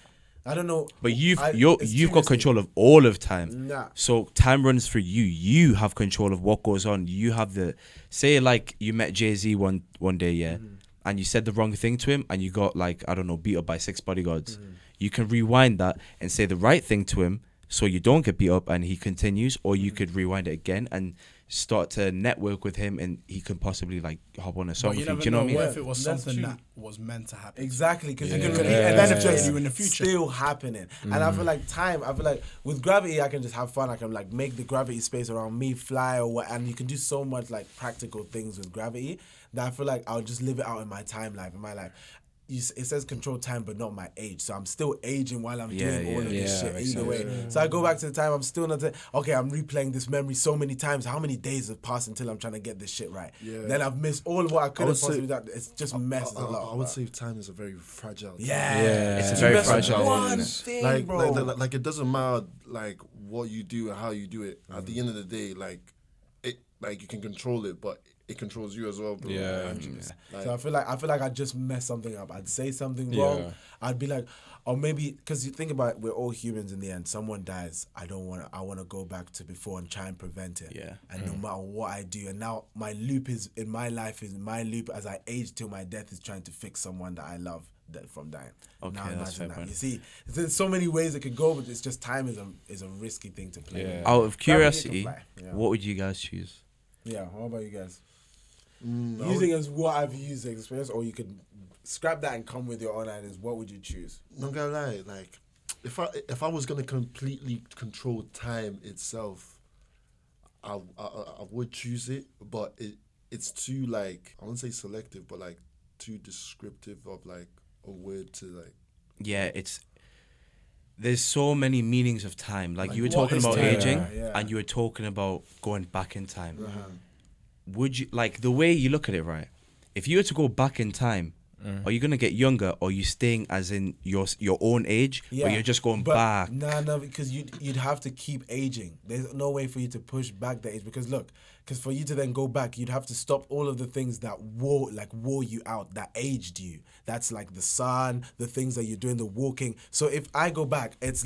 S2: I don't know.
S3: But you've
S2: it's
S3: you've
S2: too
S3: got
S2: risky.
S3: control of all of time.
S2: Nah.
S3: So time runs for you. You have control of what goes on. You have the say like you met Jay-Z one day, yeah, and you said the wrong thing to him, and you got like I don't know beat up by 6 bodyguards. You can rewind that and say the right thing to him, so you don't get beat up and he continues, or you could rewind it again and start to network with him, and he can possibly like hop on a song
S6: But
S3: with
S6: you
S3: you.
S6: never
S3: Do you know
S6: know
S3: what I mean?
S6: if it was
S2: That's
S6: something
S2: true.
S6: that was meant to happen.
S2: Exactly, because you can
S5: Yeah.
S2: repeat
S5: Yeah.
S2: and then
S6: Yeah.
S2: it's just
S6: You in the future.
S2: still happening. And I feel like time. I feel like with gravity, I can just have fun. I can like make the gravity space around me fly or what, and you can do so much like practical things with gravity that I feel like I'll just live it out in my time life, in my life. It says control time, but not my age. So I'm still aging while I'm doing all of this
S5: Yeah,
S2: shit.
S5: makes
S2: Either way, so I go back to the time. I'm still not. Okay, I'm replaying this memory so many times. How many days have passed until I'm trying to get this shit right?
S4: Yeah.
S2: Then I've missed all of what I could
S4: would
S2: have
S4: say-
S2: possibly done. It's just messes a lot.
S4: I would
S2: but-
S4: say time is a very fragile. thing.
S2: yeah,
S3: It's a
S2: You
S3: very
S2: mess with
S3: fragile
S2: one
S3: thing.
S2: thing,
S4: Like,
S2: bro.
S4: like it doesn't matter like what you do and how you do it. At the end of the day, like it, like you can control it, but it controls you as well, bro.
S5: Yeah.
S4: Like,
S2: So I feel like I just messed something up. I'd say something
S5: Yeah.
S2: wrong. I'd be like, or maybe because you think about it, we're all humans in the end. Someone dies. I want to go back to before and try and prevent it.
S3: Yeah.
S2: And no matter what I do, and now my loop is in my life is my loop as I age till my death is trying to fix someone that I love from dying.
S3: Okay,
S2: now
S3: that's
S2: imagine
S3: fair
S2: that.
S3: point.
S2: You see, there's so many ways it could go, but it's just time is a risky thing to play.
S5: Yeah.
S2: with.
S3: Out of
S2: Gravity
S3: curiosity,
S2: can fly. Yeah.
S3: what would you guys choose?
S2: Yeah, how about you guys? Using as what I've used the experience, or you could scrap that and come with your own ideas. What would you choose?
S4: not gonna lie, like if I was gonna completely control time itself, I would choose it, but it's too like I wouldn't say selective, but like too descriptive of like a word to like.
S3: Yeah, there's so many meanings of time. Like you were
S2: what
S3: talking
S2: is
S3: about
S2: time?
S3: aging,
S2: Yeah.
S3: and you were talking about going back in time. Would you like the way you look at it, right? If you were to go back in time, are you gonna get younger, or are you staying as in your own age, or you're just going
S2: but
S3: back?
S2: No, because you'd have to keep aging. There's no way for you to push back the age, because look, because for you to then go back, you'd have to stop all of the things that wore you out, that aged you. That's like the sun, the things that you're doing, the walking. So if I go back, it's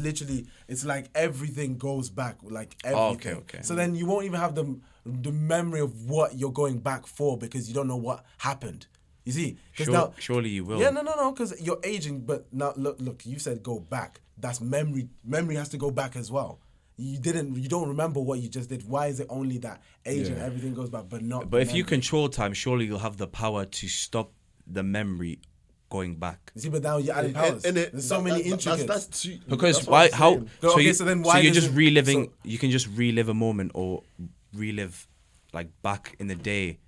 S2: like everything goes back, like everything.
S3: okay.
S2: So then you won't even have the memory of what you're going back for, because you don't know what happened. You see, because
S3: Surely you will.
S2: Yeah, no, because you're aging. But now, look, you said go back. That's memory. Memory has to go back as well. You don't remember what you just did. Why is it only that aging?
S5: Yeah.
S2: Everything goes back, but not.
S3: But if you
S2: memory?
S3: control time, surely you'll have the power to stop the memory going back.
S2: You see, but now you're adding powers. There's so many intricacies.
S4: That's too,
S3: Because
S4: that's what
S3: why?
S4: I'm
S3: How?
S4: saying.
S2: So, okay, so then why
S3: you're
S2: does
S3: just
S2: it-
S3: reliving.
S2: so-
S3: You can just relive a moment, or relive, like back in the day,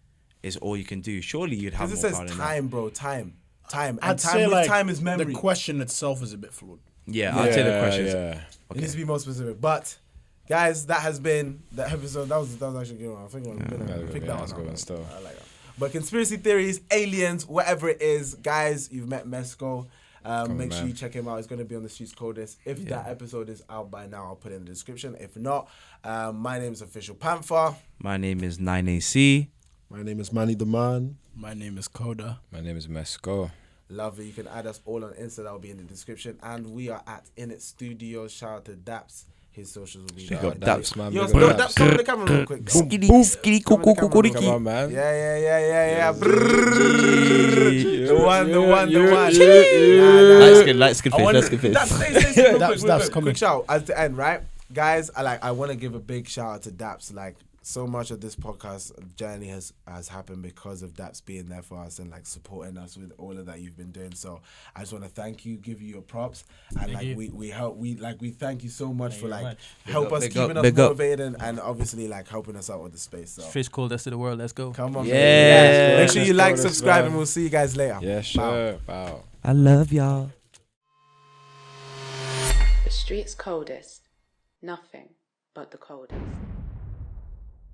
S3: is all you can do. Surely you'd have
S2: Because
S3: more
S2: it
S3: power
S2: says
S3: than that.
S2: time, bro. Time. And
S6: I'd
S2: time
S6: say
S2: with
S6: like
S2: time is memory.
S6: the question itself is a bit flawed.
S3: Yeah, I'd say the question is
S5: Yeah.
S2: It needs to be more specific. But guys, that has been the episode. That was actually a good one. I think I picked that
S5: that's
S2: one
S5: good
S2: up.
S5: one still.
S2: I like that. But conspiracy theories, aliens, whatever it is, guys, you've met Mesco. Make sure
S5: man.
S2: you check him out. It's going to be on the Streets Coldest. If that episode is out by now, I'll put it in the description. If not, my name is Official Panther.
S3: my name is 9AC.
S4: My name is Manny the Man.
S6: My name is Koda.
S5: My name is Mesco.
S2: Lovely. You can add us all on Insta. That will be in the description. And we are at In It Studios. Shout out to Daps. His socials will be
S3: Big
S2: there.
S3: up Daps,
S5: man.
S2: Yo,
S5: Big up
S2: Daps, come on the camera real quick.
S5: Come on, man.
S2: Yeah. Brrrr. The one.
S3: Light skin face.
S6: Daps, come in.
S2: Quick shout at the end, right? Guys, I want to give a big shout out to Daps. Like, so much of this podcast journey has happened because of Daps being there for us and like supporting us with all of that you've been doing. So I just want to thank you, give you your props, and we thank you so much for like help us keeping us motivated and obviously like helping us out with the space. So
S9: Fish coldest of the world. Let's go.
S2: come on,
S3: Yeah.
S2: man. Make sure you
S5: Fish
S2: like,
S5: coldest,
S2: subscribe,
S5: man.
S2: and we'll see you guys later.
S5: Yeah,
S2: Bye.
S5: sure. Wow.
S3: I love y'all.
S1: The street's coldest. Nothing but the coldest.